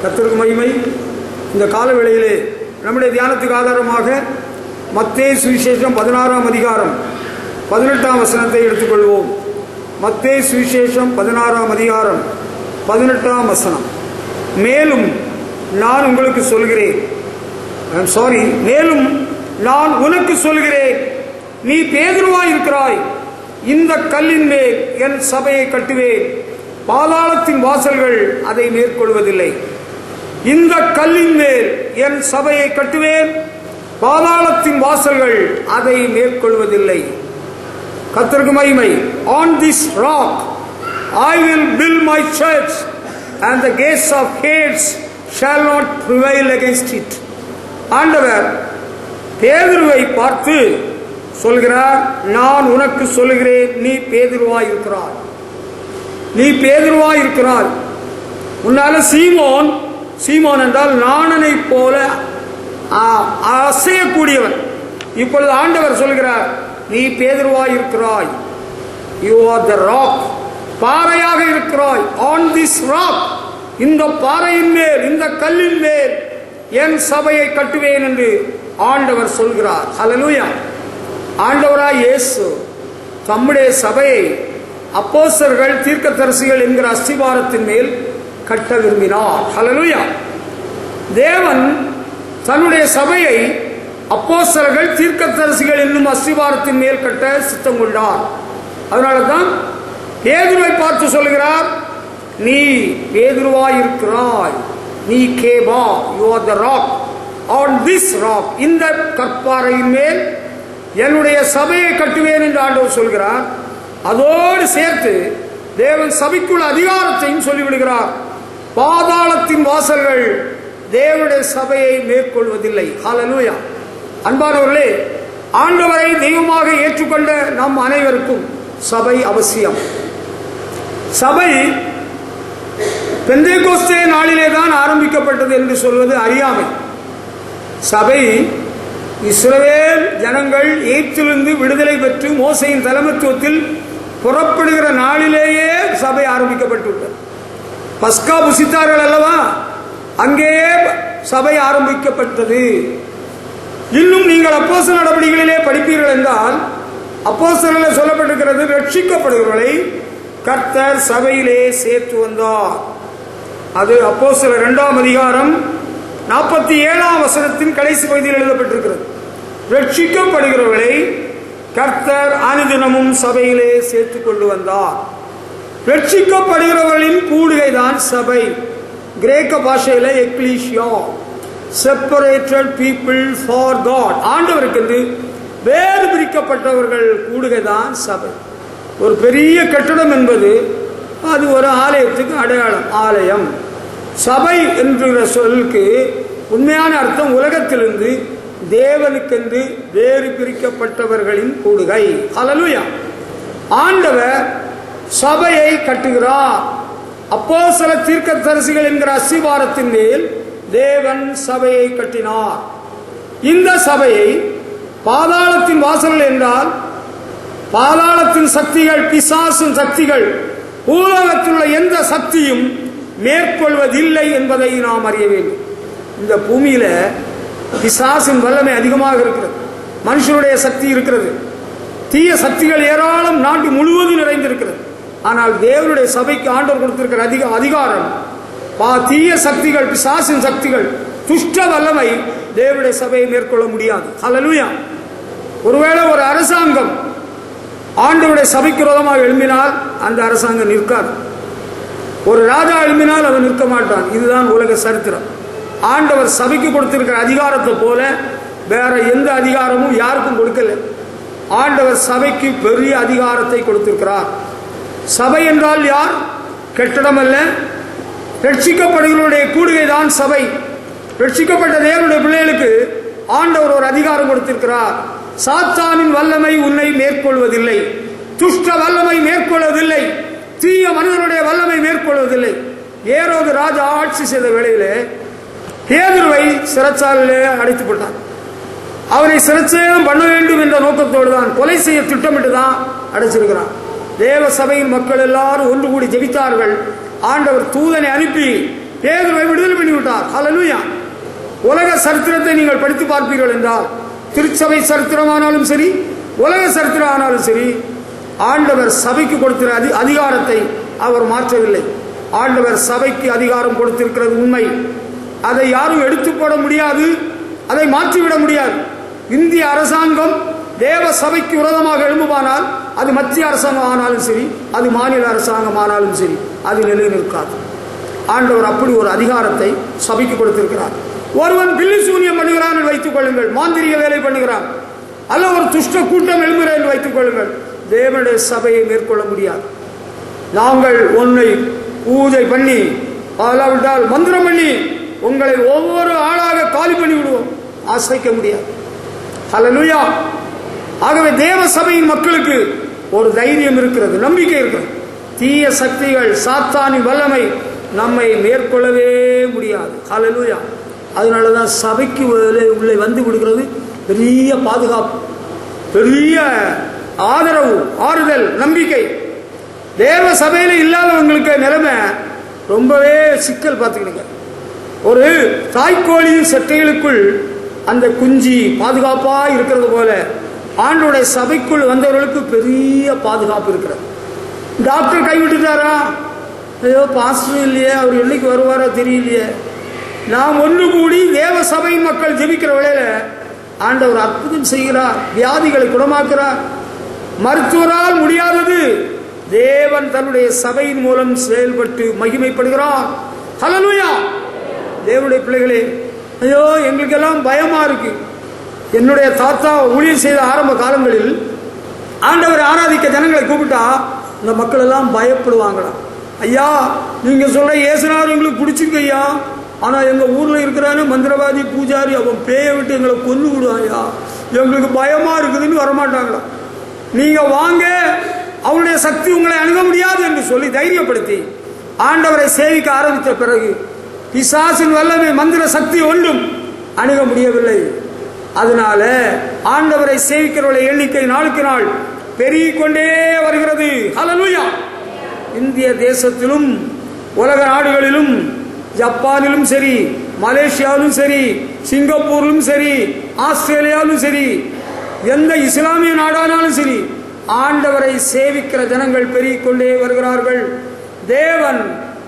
கர்த்தருக்கு மகிமை. இந்த காலவேளையிலே நம்முடைய தியானத்துக்கு ஆதாரமாக மத்தேயு சுவிசேஷம் 16ஆம் அதிகாரம் 18ஆம் வசனத்தை எடுத்துக்கொள்வோம். மத்தேயு சுவிசேஷம் 16ஆம் அதிகாரம் 18ஆம் வசனம். மேலும் நான் உங்களுக்கு சொல்கிறேன், மேலும் நான் உனக்கு சொல்கிறேன், நீ பேதுருவாய் இருக்கிறாய், இந்த கல்லின் மேல் என் சபையை கட்டுவேன், பாதாளத்தின் வாசல்கள் அதை மேற்கொள்வதில்லை. இந்த கல்லின் மேல் என் சபையை கட்டுவேன், பாதாளத்தின் வாசல்கள் அதை மேற்கொள்வதில்லை. கர்த்தருக்கு மகிமை. On this rock I will build my church and the gates of Hades shall not prevail against it. ஆண்டவர் பேதுருவை பார்த்து சொல்கிறார், நான் உனக்கு சொல்கிறேன், நீ பேதுருவாய் இருக்கிறாய், நீ பேதுருவாய் இருக்கிறாய். உன்னால சீமோன் என்றால் நாணனை போல அசையக்கூடியவன். இப்பொழுது ஆண்டவர் சொல்கிறார், நீ பேதுருவாய் இருக்கிறாய், யூ ஆர் த ராக், பாறையாக இருக்கிறாய். ஆன் திஸ் ராக், இந்த பாறையின் மேல், இந்த கல்லின் மேல் என் சபையை கட்டுவேன் என்று ஆண்டவர் சொல்கிறார். ஹல்லேலூயா. ஆண்டவராய் இயேசு தம்முடைய சபையை அப்போஸ்தலர்கள், தீர்க்கதரிசிகள் என்கிற அஸ்திபாரத்தின் மேல் கட்ட விரும்பினார். ஹல்லேலூயா. தேவன் தன்னுடைய சபையை அப்போஸ்தலர்கள், தீர்க்கதரிசிகள் என்னும் அஸ்திபாரத்தின் மேல் கட்ட சித்தம் கொண்டார். அதனால தான் பேதுருவை பார்த்து சொல்கிறார், நீ பேதுருவாய் இருக்கிறாய், நீ கேபா, you are the rock, on this rock, இந்த கற்பாறையின் மேல் என்னுடைய சபையை கட்டுவேன் என்று ஆண்டவர் சொல்கிறார். அதோடு சேர்த்து தேவன் சபைக்குள்ள அதிகாரத்தையும் சொல்லிவிடுகிறார். பாதாளத்தின் வாசல்கள் தேவனுடைய சபையை மேற்கொள்வதில்லை. ஹல்லேலூயா. அன்பானவர்களே, ஆண்டவரை தெய்வமாக ஏற்றுக்கொண்ட நம் அனைவருக்கும் சபை அவசியம். சபை பெந்தேகோஸ்தே நாளிலே தான் ஆரம்பிக்கப்பட்டது என்று சொல்வது அறியாமை. சபை இஸ்ரவேல் ஜனங்கள் எகிப்திலிருந்து விடுதலை பெற்று மோசையின் தலைமைத்துவத்தில் புறப்படுகிற நாளிலேயே சபை ஆரம்பிக்கப்பட்டுள்ளது. பஸ்கா புசித்தார்கள் அல்லவா, அங்கேயே சபை ஆரம்பிக்கப்பட்டது. இன்னும் நீங்கள் அப்போஸ்தலர் நடவடிக்கைகளிலே படிப்பீர்கள் என்றால், அப்போஸ்தலரில் சொல்லப்பட்டிருக்கிறது, ரட்சிக்கப்படுகிறவர்களை கர்த்தர் சபையிலே சேர்த்து வந்தார். அது அப்போஸ்தலர் 2ஆம் அதிகாரம் 47ஆம் வசனத்தின் கடைசி பகுதியில் எழுதப்பட்டிருக்கிறது. ரட்சிக்கப்படுகிறவர்களை கர்த்தர் அனுதினமும் சபையிலே சேர்த்து கொண்டு வந்தார். ரட்சிக்கப்படுகிறவர்களின் கூடுகை தான் சபை. கிரேக்க பாஷையில எக்லீசியா, செப்பரேட்டட் பீப்புள் ஃபார் காட், ஆண்டவருக்கு வேறு பிரிக்கப்பட்டவர்கள் கூடுகை தான் சபை. ஒரு பெரிய கட்டடம் என்பது அது ஒரு ஆலயத்துக்கு அடையாளம். ஆலயம், சபை என்கிற சொல்லுக்கு உண்மையான அர்த்தம் உலகத்திலிருந்து தேவனுக்கென்று வேறு பிரிக்கப்பட்டவர்களின் கூடுகை. ஹல்லேலூயா. ஆண்டவர் சபையை கட்டுகிறார். அப்போஸ்தலர், தீர்க்கதரிசிகள் என்கிற அஸ்திபாரத்தின் மேல் தேவன் சபையை கட்டினார். இந்த சபையை பாதாளத்தின் வாசல்கள் என்றால், பாதாளத்தின் சக்திகள், பிசாசின் சக்திகள், பூலோகத்தில் உள்ள எந்த சக்தியும் மேற்கொள்வதில்லை என்பதை நாம் அறிய வேண்டும். இந்த பூமியில பிசாசின் வல்லமை அதிகமாக இருக்கிறது, மனுஷனுடைய சக்தி இருக்கிறது, தீய சக்திகள் ஏராளம் நாட்டு முழுவதும் நிறைந்திருக்கிறது. ஆனால் தேவனுடைய சபைக்கு ஆண்டவர் கொடுத்திருக்கிற அதிகாரம், தீய சக்திகள், பிசாசின் சக்திகள், துஷ்ட வல்லமை தேவனுடைய சபையை மேற்கொள்ள முடியாது. ஹல்லேலூயா. ஒருவேளை ஒரு அரசாங்கம் ஆண்டவருடைய சபைக்கு விரோதமாக எழும்பினால் அந்த அரசாங்கம் நிற்காது. ஒரு ராஜா எழும்பினால் அவன் நிற்க மாட்டான். இதுதான் உலக சரித்திரம். ஆண்டவர் சபைக்கு கொடுத்திருக்கிற அதிகாரத்தை போல வேற எந்த அதிகாரமும் யாருக்கும் கொடுக்கல. ஆண்டவர் சபைக்கு பெரிய அதிகாரத்தை கொடுத்திருக்கிறார். சபை என்றால் யார்? கட்டடம் அல்ல, ரட்சிக்கப்படுகிறவருடைய கூடுகை தான் சபை. ரட்சிக்கப்பட்ட தேவனுடைய பிள்ளைகளுக்கு ஆண்டவர் ஒரு அதிகாரம் கொடுத்திருக்கிறார். சாத்தானின் வல்லமை உன்னை மேற்கொள்வதில்லை, துஷ்ட வல்லமை மேற்கொள்வதில்லை, தீய மனிதனுடைய வல்லமை மேற்கொள்வதில்லை. ஏரோது ராஜா ஆட்சி செய்த வேளையிலே பேதுருவை சிறைச்சாலையிலே அடைத்து போட்டான். அவரை சிறைச்சேதம் பண்ண வேண்டும் என்ற நோக்கத்தோடு தான், கொலை செய்ய திட்டமிட்டு தான் அடைச்சிருக்கிறான். தேவ சபையின் மக்கள் எல்லாரும் ஒன்று கூடி ஜெபித்தார்கள். ஆண்டவர் தூதனை அனுப்பி பேதுருவை விடுதலை பண்ணி சொன்னார். ஹல்லேலூயா. உலக சரித்திரத்தை நீங்கள் படித்து பார்ப்பீர்கள் என்றால், திருச்சபை சரித்திரமானாலும் சரி, உலக சரித்திரம் ஆனாலும் சரி, ஆண்டவர் சபைக்கு கொடுக்கிற அதிகாரத்தை அவர் மாற்றவில்லை. ஆண்டவர் சபைக்கு அதிகாரம் கொடுத்திருக்கிறது உண்மை. அதை யாரும் எடுத்து போட முடியாது, அதை மாற்றிவிட முடியாது. இந்திய அரசாங்கம் தேவ சபைக்கு விரோதமாக எழும்புமானால், அது மத்திய அரசாங்கம் ஆனாலும் சரி, அது மாநில அரசாங்கம் ஆனாலும் சரி, அது நிலை நிற்காது. ஆண்டவர் அப்படி ஒரு அதிகாரத்தை சபைக்கு கொடுத்திருக்கிறார். ஒருவன் பில்லி சூனியம் பண்ணுகிறான் என்று வைத்துக் கொள்ளுங்கள், மாந்திரிக வேலை பண்ணுகிறான், அல்ல ஒரு துஷ்ட கூட்டம் எழும்புகிறேன் என்று வைத்துக் கொள்ளுங்கள், தேவனுடைய சபையை மேற்கொள்ள முடியாது. நாங்கள் உன்னை பூஜை பண்ணி, அல்லாவிட்டால் மந்திரம் பண்ணி உங்களை ஒவ்வொரு ஆளாக காலி பண்ணி விடுவோம், அசைக்க முடியாது. ஹல்லேலூயா. ஆகவே தேவ சபையின் மக்களுக்கு ஒரு தைரியம் இருக்கிறது, நம்பிக்கை இருக்கிறது. தீய சக்திகள், சாத்தானின் வல்லமை நம்மை மேற்கொள்ளவே முடியாது. ஹல்லேலூயா. அதனாலதான் சபைக்கு உள்ளே வந்து விடுகிறது பெரிய பாதுகாப்பு, பெரிய ஆதரவு, ஆறுதல், நம்பிக்கை. தேவ சபையில இல்லாதவங்களுக்கு நிலைமை ரொம்பவே சிக்கல். பார்த்துக்கிடுங்க, ஒரு தாய்க்கோழியின் செட்டைகளுக்குள் அந்த குஞ்சி பாதுகாப்பா இருக்கிறது போல ஆண்டோடைய சபைக்குள் வந்தவர்களுக்கு பெரிய பாதுகாப்பு இருக்கிறது. டாக்டர் கைவிட்டுட்டாரா, ஐயோ பாஸ்டர் இல்லையே, அவர் என்னைக்கு வருவாரோ தெரியலையே. நாம் ஒன்று கூடி தேவ சபையின் மக்கள் ஜெபிக்கிற வேளையில ஆண்டவர் அற்புதம் செய்கிறார், வியாதிகளை குணமாக்குறார். மருத்துவரால் முடியாதது தேவன் தன்னுடைய சபையின் மூலம் செயல்பட்டு மகிமைப்படுகிறார். ஹல்லேலூயா. தேவனுடைய பிள்ளைகளே, ஐயோ எங்களுக்கெல்லாம் பயமா இருக்கு. என்னுடைய தாத்தா ஊழியம் செய்த ஆரம்ப காலங்களில் ஆண்டவரை ஆராதிக்க ஜனங்களை கூப்பிட்டா இந்த மக்கள் எல்லாம் பயப்படுவாங்களாம். ஐயா, நீங்க சொல்ற இயேசுநாதர் எங்களுக்கு பிடிச்சிருக்கு ஐயா, ஆனா எங்க ஊர்ல இருக்கிறானே மந்திரவாதி பூஜாரி, அவன் பேயை விட்டு எங்களை கொன்னு விடுவாயா, எங்களுக்கு பயமா இருக்குதுன்னு வரமாட்டாங்களா. நீங்க வாங்க, அவருடைய சக்தி உங்களை அணுக முடியாது என்று சொல்லி தைரியப்படுத்தி ஆண்டவரை சேவிக்க ஆரம்பித்த பிறகு பிசாசின் வல்லமை, மந்திர சக்தி ஒன்றும் அணுக முடியவில்லை. அதனால ஆண்டவரை சேவிக்கிறவர்களை எண்ணிக்கை நாளுக்கு நாள் பெருகிக் கொண்டே வருகிறது. ஹல்லேலூயா. இந்திய தேசத்திலும் உலக நாடுகளிலும், ஜப்பானிலும் சரி, மலேசியாவிலும் சரி, சிங்கப்பூரிலும் சரி, ஆஸ்திரேலியாவிலும் சரி, எந்த இஸ்லாமிய நாடானாலும் சரி, ஆண்டவரை சேவிக்கிற ஜனங்கள் பெருகிக் கொண்டே வருகிறார்கள். தேவன்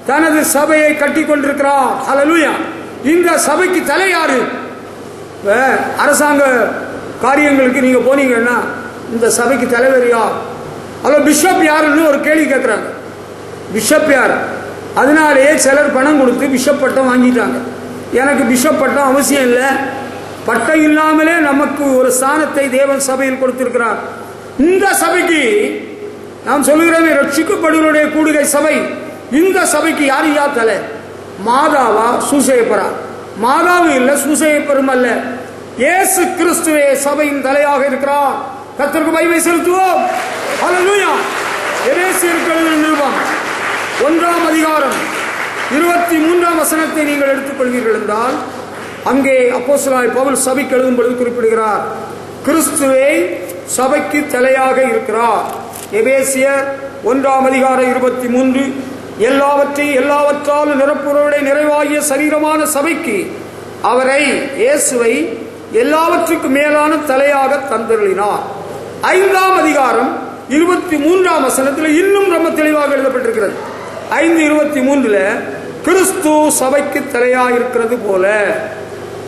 தனது சபையை கட்டி கொண்டிருக்கிறார். ஹல்லேலூயா. இந்த சபைக்கு தலை யாரு? அரசாங்க காரியங்களுக்கு நீங்க போனீங்கன்னா இந்த சபைக்கு தலைவர் யார், அல்ல பிஷப் யாருன்னு ஒரு கேள்வி கேட்கிறாங்க. பிஷப் யார்? அதனாலேயே சிலர் பணம் கொடுத்து பிஷப் பட்டம் வாங்கிட்டாங்க. எனக்கு பிஷப் பட்டம் அவசியம் இல்லை, பட்டம் இல்லாமலே நமக்கு ஒரு ஸ்தானத்தை தேவன் சபையில் கொடுத்திருக்கிறார். இந்த சபைக்கு நாம் சொல்லுகிறோமே, ரட்சிக்கப்படுவருடைய கூடுகை சபை, இந்த சபைக்கு யார் யார் தலை? மாதாவா, சூசையப்பரா? மாதாவும் இல்லை, சூசையப்பரும் அல்ல, இயேசு கிறிஸ்துவே சபையின் தலையாக இருக்கிறார். கர்த்தருக்கு மகிமை செலுத்துவோம். ஹல்லேலூயா. எபேசியருக்கு நிருபம் 1ஆம் அதிகாரம் 23ஆம் வசனத்தை நீங்கள் எடுத்துக்கொள்வீர்கள் என்றால், அங்கே அப்போஸ்தலனாகிய பவுல் சபைக்கு எழுதும் பொழுது குறிப்பிடுகிறார், கிறிஸ்துவே சபைக்கு தலையாக இருக்கிறார். எபேசியர் 1ஆம் அதிகாரம் 23, எல்லாவற்றையும் எல்லாவற்றாலும் நிரப்புறவுடைய நிறைவாகிய சரீரமான சபைக்கு அவரை, இயேசுவை எல்லாவற்றுக்கும் மேலான தலையாக தந்தருளினார். 5ஆம் அதிகாரம் 23ஆம் வசனத்தில் இன்னும் ரொம்ப தெளிவாக எழுதப்பட்டிருக்கிறது. 5:23 கிறிஸ்து சபைக்கு தலையாக இருக்கிறது போல,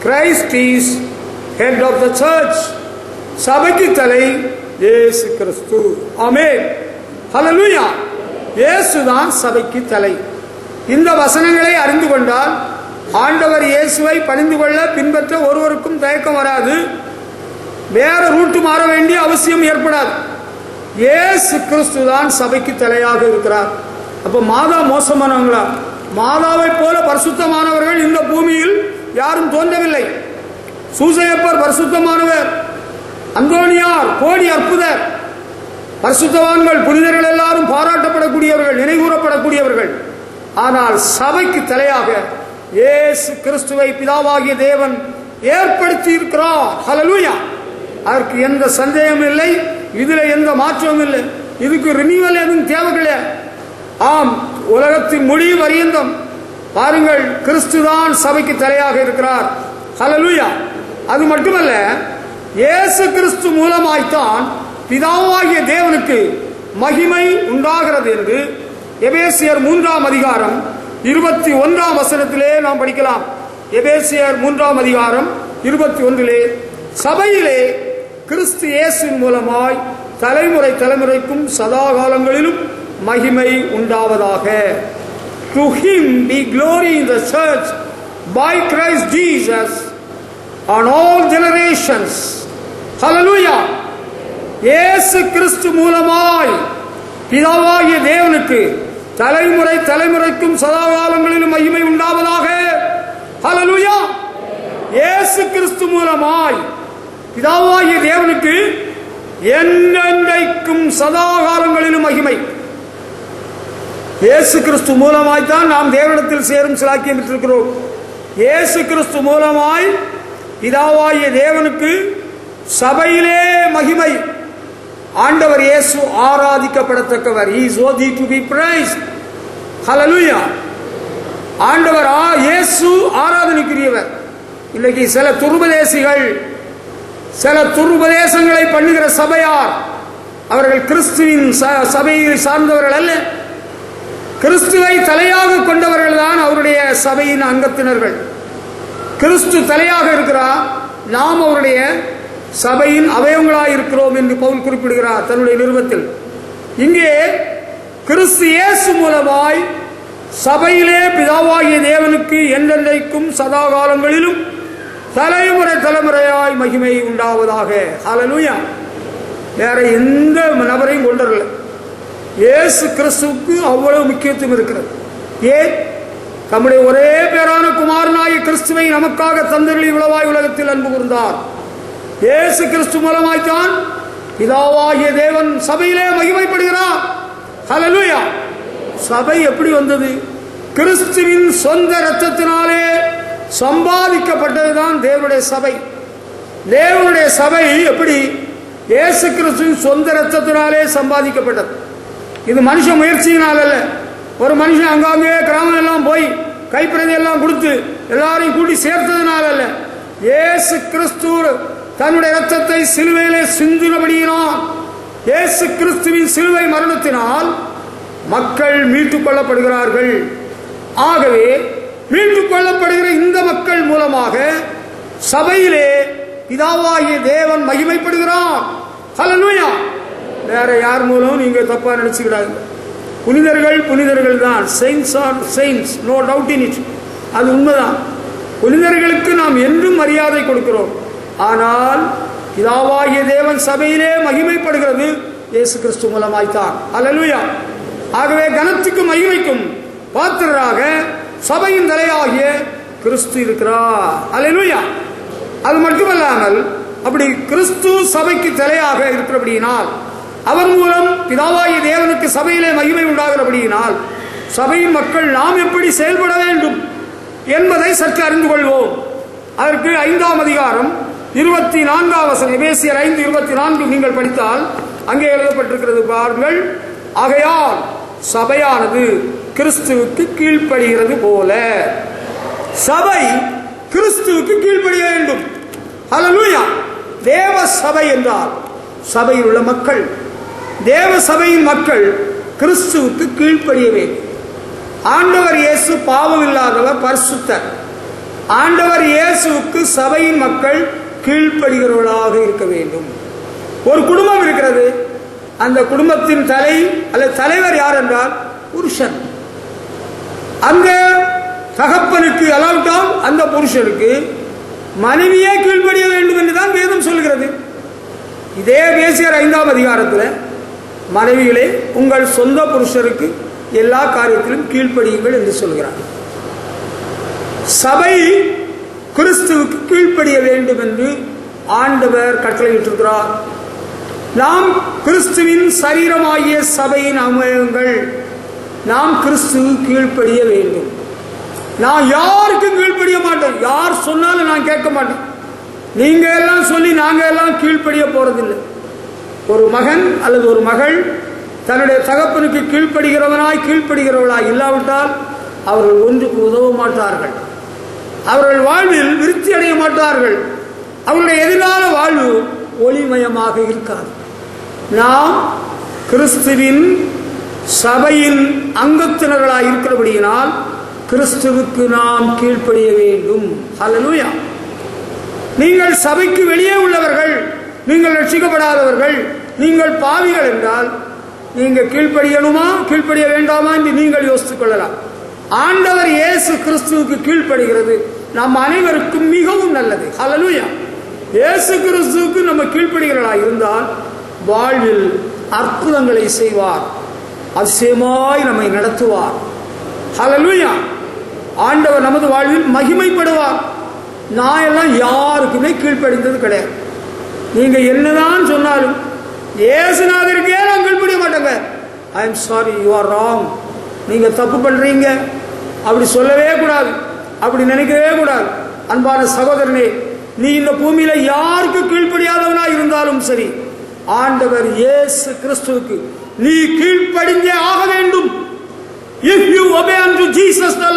Christ is head of the church. சபைக்கு தலை இயேசு கிறிஸ்து. ஆமென். ஹல்லேலூயா. இயேசுதான் சபைக்கு தலை. இந்த வசனங்களை அறிந்து கொண்டால் ஆண்டவர் இயேசுவை பணிந்து கொள்ள பின்பற்ற ஒருவருக்கும் தயக்கம் வராது, வேற ரூட்டு மாற வேண்டிய அவசியம் ஏற்படாது. இயேசு கிறிஸ்து தான் சபைக்கு தலையாக இருக்கிறார். அப்ப மாதா மோசமானவங்களா? மாதாவை போல பரிசுத்தமானவர்கள் இந்த பூமியில் யாரும் தோன்றவில்லை. சூசையப்பர் பரிசுத்தமானவர், அந்தோனியார் கோடி அற்புதர், பரிசுத்தவான்கள், புனிதர்கள் எல்லாரும் பாராட்டப்படக்கூடியவர்கள், நினைவுகூரப்படக்கூடியவர்கள். ஆனால் சபைக்கு தலையாக இயேசு கிறிஸ்துவை பிதாவாகிய தேவன் ஏற்படுத்தி இருக்கிறார். ஹல்லேலூயா. அதற்கு எந்த சந்தேகமும் இல்லை, இதுல எந்த மாற்றமும் இல்லை. இதுக்கு ரினிவல் எதுவும் தேவை கிடையாது. ஆம், உலகத்தின் முடிவு பரியந்தம் பாருங்கள், கிறிஸ்துதான் சபைக்கு தலையாக இருக்கிறார். ஹல்லேலூயா. அது மட்டுமல்ல, இயேசு கிறிஸ்து மூலமாய்த்தான் பிதாவாகிய தேவனுக்கு மகிமை உண்டாகிறது என்று எபேசியர் 3ஆம் அதிகாரம் 21ஆம் வசனத்திலே நாம் படிக்கலாம். எபேசியர் 3ஆம் அதிகாரம் 21 சபையிலே கிறிஸ்து இயேசுவின் மூலமாய் தலைமுறை தலைமுறைக்கும் சதா காலங்களிலும் மகிமை உண்டாவதாக. To him be glory in the church by Christ Jesus on all generations. Hallelujah. இயேசு கிறிஸ்து மூலமாய் பிதாவாகிய தேவனுக்கு தலைமுறை தலைமுறைக்கும் சதா காலங்களிலும் மகிமை உண்டாவதாக. ஹல்லேலூயா. இயேசு கிறிஸ்து மூலமாய் பிதாவாகிய தேவனுக்கு என்றென்றைக்கும் சதா காலங்களிலும் மகிமை. இயேசு கிறிஸ்து மூலமாய் தான் நாம் தேவனிடத்தில் சேரும் சிலாக்கியம் பெற்றிருக்கிறோம். இயேசு கிறிஸ்து மூலமாய் பிதாவாகிய தேவனுக்கு சபையிலே மகிமை. ஆண்டவர் இயேசு ஆராதிக்கப்படத்தக்கவர். He is worthy to be praised. Hallelujah. ஆண்டவர் இயேசு ஆராதனைக்குரியவர். இன்னைக்கு சில துருபதேசிகள், சில துருபதேசங்களை பண்ணுகிற சபையார், அவர்கள் கிறிஸ்துவின் சபையை சார்ந்தவர்கள் அல்ல. கிறிஸ்துவை தலையாக கொண்டவர்கள் தான் அவருடைய சபையின் அங்கத்தினர்கள். கிறிஸ்து தலையாக இருக்கிறார், நாம் அவருடைய சபையின் அவயவங்களாய் இருக்கிறோம் என்று பவுல் குறிப்பிடுகிறார் தன்னுடைய நிருபத்தில். இங்கே கிறிஸ்து இயேசு மூலமாய் சபையிலே பிதாவாகிய தேவனுக்கு என்றென்றைக்கும் சதா காலங்களிலும் தலைமுறை தலைமுறையாய் மகிமை உண்டாவதாக. ஹல்லேலூயா. வேற எந்த நபரையும் கொண்டரல. இயேசு கிறிஸ்துவுக்கு அவ்வளவு முக்கியத்துவம் இருக்கிறது. ஏன்? தம்முடைய ஒரே பேரான குமாரனாகிய கிறிஸ்துவை நமக்காக தந்தருளி இவ்வளவாய் உலகத்தில் அன்பு கூர்ந்தார். இயேசு கிறிஸ்து மூலமாய்த்தான் பிதாவாகிய தேவன் சபையிலே மகிமைப்படுகிறார். ஹல்லேலூயா. சபை எப்படி வந்தது? கிறிஸ்துவின் சொந்த இரத்தத்தினாலே சம்பாதிக்கப்பட்டதுதான் தேவனுடைய சபை. தேவனுடைய சபை எப்படி? இயேசு கிறிஸ்துவின் சொந்த இரத்தத்தினாலே சம்பாதிக்கப்பட்டது. இது மனுஷ முயற்சியினால் அல்ல. ஒரு மனுஷன் அங்காங்கே கிராமம் எல்லாம் போய் கைப்பிரதி எல்லாம் கொடுத்து எல்லாரையும் கூட்டி சேர்த்ததுனால அல்ல. இயேசு கிறிஸ்து தன்னுடைய இரத்தத்தை சிலுவையிலே சிந்தினபடியினால், இயேசு கிறிஸ்துவின் சிலுவை மரணத்தினால் மக்கள் மீட்டுக் கொள்ளப்படுகிறார்கள். ஆகவே மீட்டுக் கொள்ளப்படுகிற இந்த மக்கள் மூலமாக சபையிலே பிதாவாகிய தேவன் மகிமைப்படுகிறார். ஹல்லேலூயா. வேற யார் மூலம் நீங்க தப்பா நினைச்சுக்கிறாங்க. புனிதர்கள் தான். Saints are saints, no doubt in it. அது உண்மைதான். புனிதர்களுக்கு நாம் என்றும் மரியாதை கொடுக்கிறோம். ஆனால் பிதாவாகிய தேவன் சபையிலே மகிமைப்படுகிறது இயேசு கிறிஸ்து மூலமாய்த்தான். ஹல்லேலூயா. ஆகவே கனத்துக்கும் மகிமைக்கும் பாத்திரராக சபையின் தலையாகிய கிறிஸ்து இருக்கிறார். ஹல்லேலூயா. அது மட்டுமல்லாமல் அப்படி கிறிஸ்து சபைக்கு தலையாக இருக்கிறபடியினால், அவர் மூலம் பிதாவாகிய தேவனுக்கு சபையிலே மகிமை உண்டாகிறபடியினால், சபையின் மக்கள் நாம் எப்படி செயல்பட வேண்டும் என்பதை சற்று அறிந்து கொள்வோம். அதற்கு 5ஆம் அதிகாரம் 24ஆம் வசனம், எபேசியர் 5:24 நீங்கள் படித்தால் அங்கே எழுதப்பட்டிருக்கிறது பாருங்கள். ஆகையால் சபையானது கிறிஸ்துவுக்கு கீழ்ப்படுகிறது போல சபை கிறிஸ்துவுக்கு கீழ்ப்படிய வேண்டும். ஹல்லேலூயா. தேவ சபை என்றால் சபையில் உள்ள மக்கள், தேவ சபையின் மக்கள் கிறிஸ்துவுக்கு கீழ்ப்படிய வேண்டும். ஆண்டவர் இயேசு பாவம் இல்லாதவர், பரிசுத்தர். ஆண்டவர் இயேசுவுக்கு சபையின் மக்கள் கீழ்ப்படுகிறவர்களாக இருக்க வேண்டும். ஒரு குடும்பம் இருக்கிறது. அந்த குடும்பத்தின் தலை அல்லது தலைவர் யார் என்றால் புருஷன். அந்த தகப்பனுக்கு அல்லாவிட்டால் அந்த புருஷனுக்கு மனைவியே கீழ்ப்படிய வேண்டும் என்றுதான் வேதம் சொல்கிறது. இதே எபேசியர் 5ஆம் அதிகாரத்தில் மனைவிகளே உங்கள் சொந்த புருஷருக்கு எல்லா காரியத்திலும் கீழ்ப்படியுங்கள் என்று சொல்கிறார். சபை கிறிஸ்துவுக்கு கீழ்ப்படிய வேண்டும் என்று ஆண்டவர் கட்டளையிட்டிருக்கிறார். நாம் கிறிஸ்துவின் சரீரமாகிய சபையின் அவயவங்கள். நாம் கிறிஸ்துவுக்கு கீழ்ப்படிய வேண்டும். நான் யாருக்கும் கீழ்ப்படிய மாட்டேன். யார் சொன்னாலும் நான் கேட்க மாட்டேன். நீங்க எல்லாம் சொல்லி நாங்க எல்லாம் கீழ்ப்படிய போறதில்லை. ஒரு மகன் அல்லது ஒரு மகள் தன்னுடைய தகப்பனுக்கு கீழ்ப்படுகிறவனாய் கீழ்ப்படுகிறவளாய் இல்லாவிட்டால் அவர்கள் ஒன்றுக்கு உதவ மாட்டார்கள். அவர்கள் வாழ்வில் விருத்தி அடைய மாட்டார்கள். அவருடைய எதிர்கால வாழ்வு ஒளிமயமாக இருக்காது. நாம் கிறிஸ்துவின் சபையின் அங்கத்தினர்களாக இருக்கிறபடியினால் கிறிஸ்துவுக்கு நாம் கீழ்ப்படிய வேண்டும். ஹல்லேலூயா. நீங்கள் சபைக்கு வெளியே உள்ளவர்கள், நீங்கள் ரட்சிக்கப்படாதவர்கள், நீங்கள் பாவிகள் என்றால் நீங்கள் கீழ்ப்படியணுமா கீழ்ப்படிய வேண்டாமா என்று நீங்கள் யோசித்துக் கொள்ளலாம். ஆண்டவர் இயேசு கிறிஸ்துவுக்கு கீழ்ப்படுகிறது நம் அனைவருக்கும் மிகவும் நல்லது. ஹல்லேலூயா. இயேசு கிறிஸ்துவுக்கு நம்ம கீழ்ப்படுகிறவர்களா இருந்தால் வாழ்வில் அற்புதங்களை செய்வார், அதிசயமாய் நம்மை நடத்துவார். ஹல்லேலூயா. ஆண்டவர் நமது வாழ்வில் மகிமைப்படுவார். நான் எல்லாம் யாருக்குமே கீழ்ப்படிந்தது கிடையாது. நீங்க என்னதான் சொன்னாலும் இயேசுநாதருக்கே நான் கீழ்ப்படிய மாட்டேங்க. I am sorry, you are wrong. நீங்க தப்பு பண்றீங்க. அப்படி சொல்லவே கூடாது, அப்படி நினைக்கவே கூடாது. அன்பான சகோதரனே, நீ இந்த பூமியில யாருக்கு கீழ்ப்படியாதவனா இருந்தாலும் சரி, ஆண்டவர் இயேசு கிறிஸ்துவுக்கு நீ கீழ்ப்படிஞ்சே ஆக வேண்டும். If you obey unto Jesus the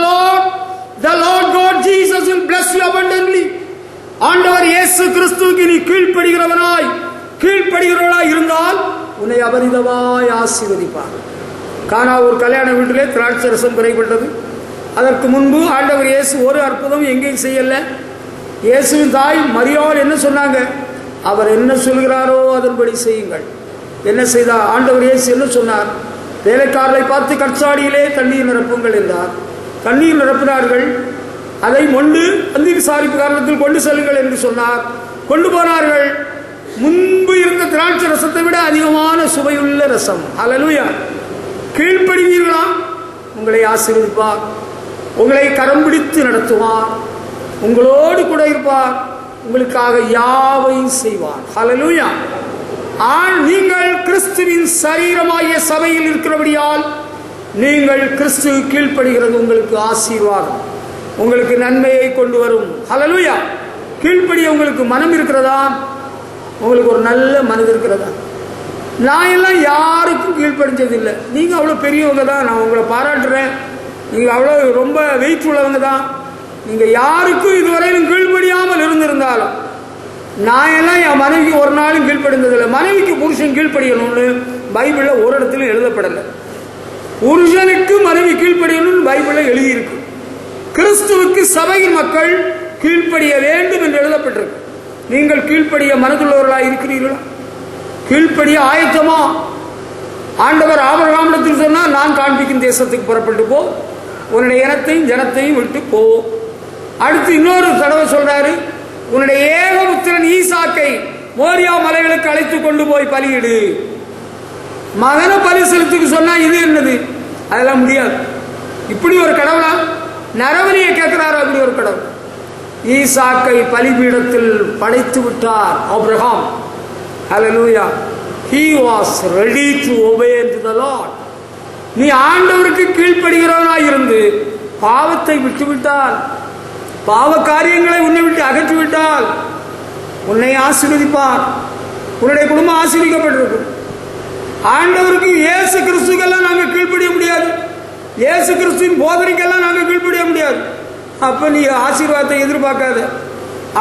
Lord God Jesus will bless you abundantly. ஆண்டவர் இயேசு கிறிஸ்துவுக்கு நீ கீழ்ப்படுகிறவனாய் இருந்தால் உன்னை அபரிதமாய் ஆசீர்வதிப்பார். கானா ஒரு கல்யாண வீட்டிலே திராட்சை ரசம் குறைப்பட்டது. அதற்கு முன்பு ஆண்டவர் இயேசு ஒரு அற்புதம் எங்கேயும் செய்யல. இயேசுவின் தாய் மரியாள் என்ன சொன்னாங்க? அவர் என்ன சொல்கிறாரோ அதன்படி செய்யுங்கள். என்ன செய்தார் ஆண்டவர் இயேசு? என்ன சொன்னார்? வேலைக்காரரை பார்த்து கற்சாடியிலே தண்ணீர் நிரப்புங்கள் என்றார். தண்ணீர் நிரப்பினார்கள். அதை மொண்டு அந்தி விசாரிப்பு காரணத்தில் கொண்டு செல்லுங்கள் என்று சொன்னார். கொண்டு போனார்கள். முன்பு இருந்த திராட்சை ரசத்தை விட அதிகமான சுவையுள்ள ரசம். ஹல்லேலூயா. கீழ்ப்படிவீர்களா? உங்களை ஆசீர்வதிப்பார், உங்களை கரம் பிடித்து நடத்துவார், உங்களோடு கூட இருப்பார், உங்களுக்காக யாவையும் செய்வார். ஹல்லேலூயா. நீங்கள் கிறிஸ்துவின் சரீரமாகிய சபையில் இருக்கிறபடியால் நீங்கள் கிறிஸ்து கீழ்ப்படுகிறது உங்களுக்கு ஆசீர்வாதம், உங்களுக்கு நன்மையை கொண்டு வரும். ஹல்லேலூயா. கீழ்ப்படிய உங்களுக்கு மனம் இருக்கிறதா? உங்களுக்கு ஒரு நல்ல மனது இருக்கிறதா? நான் எல்லாம் யாருக்கும் கீழ்ப்படிஞ்சதில்லை. நீங்கள் அவ்வளோ பெரியவங்க தான், நான் உங்களை பாராட்டுறேன். நீங்கள் அவ்வளோ ரொம்ப வெயிட் உள்ளவங்க தான். நீங்கள் யாருக்கும் இதுவரையிலும் கீழ்ப்படியாமல் இருந்திருந்தாலும், நான் எல்லாம் என் மனைவிக்கு ஒரு நாளும் கீழ்ப்படிந்ததில்லை. மனைவிக்கு புருஷன் கீழ்ப்படியணும்னு பைபிளில் ஒரு இடத்துல எழுதப்படலை. புருஷனுக்கு மனைவி கீழ்ப்படியணும்னு பைபிளில் எழுதியிருக்கு. கிறிஸ்துவுக்கு சபையின் மக்கள் கீழ்ப்படிய வேண்டும் என்று எழுதப்பட்டிருக்கு. நீங்கள் கீழ்ப்படிய மனதுள்ளவர்களாக இருக்கிறீர்களா? கீழ்ப்படிய ஆயத்தமா? ஆண்டவர் ஆபிரகாமிடத்தில் சொன்னால், நான் காண்பிக்கும் தேசத்துக்கு புறப்பட்டு போ, உன்னுடைய இனத்தையும் ஜனத்தையும் விட்டு போ. அடுத்து இன்னொரு தடவை சொல்றாரு, உன்னுடைய ஏகபுத்திரன் ஈசாக்கை மோரியா மலைகளுக்கு அழைத்து கொண்டு போய் பலியிடு. மகன பலி செலுத்துக்கு சொன்னா இது என்னது? அதெல்லாம் முடியாது. இப்படி ஒரு கடவுளா? நரவணியை கேட்கிறாரு. அப்படி ஒரு கடவுள். ஈசாக்கை பலிபீடத்தில் படைத்து விட்டார் Abraham. Hallelujah. He was ready to obey to the Lord. நீ ஆண்டவருக்கு கீழ்ப்படுகிறவனாய் இருந்து பாவத்தை விட்டுவிட்டால், பாவ காரியங்களை உன்னை விட்டு அகற்றிவிட்டால் உன்னை ஆசீர்வதிப்பார். உன்னுடைய குடும்பம் ஆசீர்வதிக்கப்பட்டிருக்கும். ஆண்டவருக்கு இயேசு கிறிஸ்துக்கெல்லாம் நாங்கள் கீழ்ப்படிய முடியாது. இயேசு கிறிஸ்துவின் போதனைக்கெல்லாம் நாங்கள் கீழ்ப்படிய முடியாது. அப்ப நீ ஆசீர்வாதத்தை எதிர்பார்க்காத.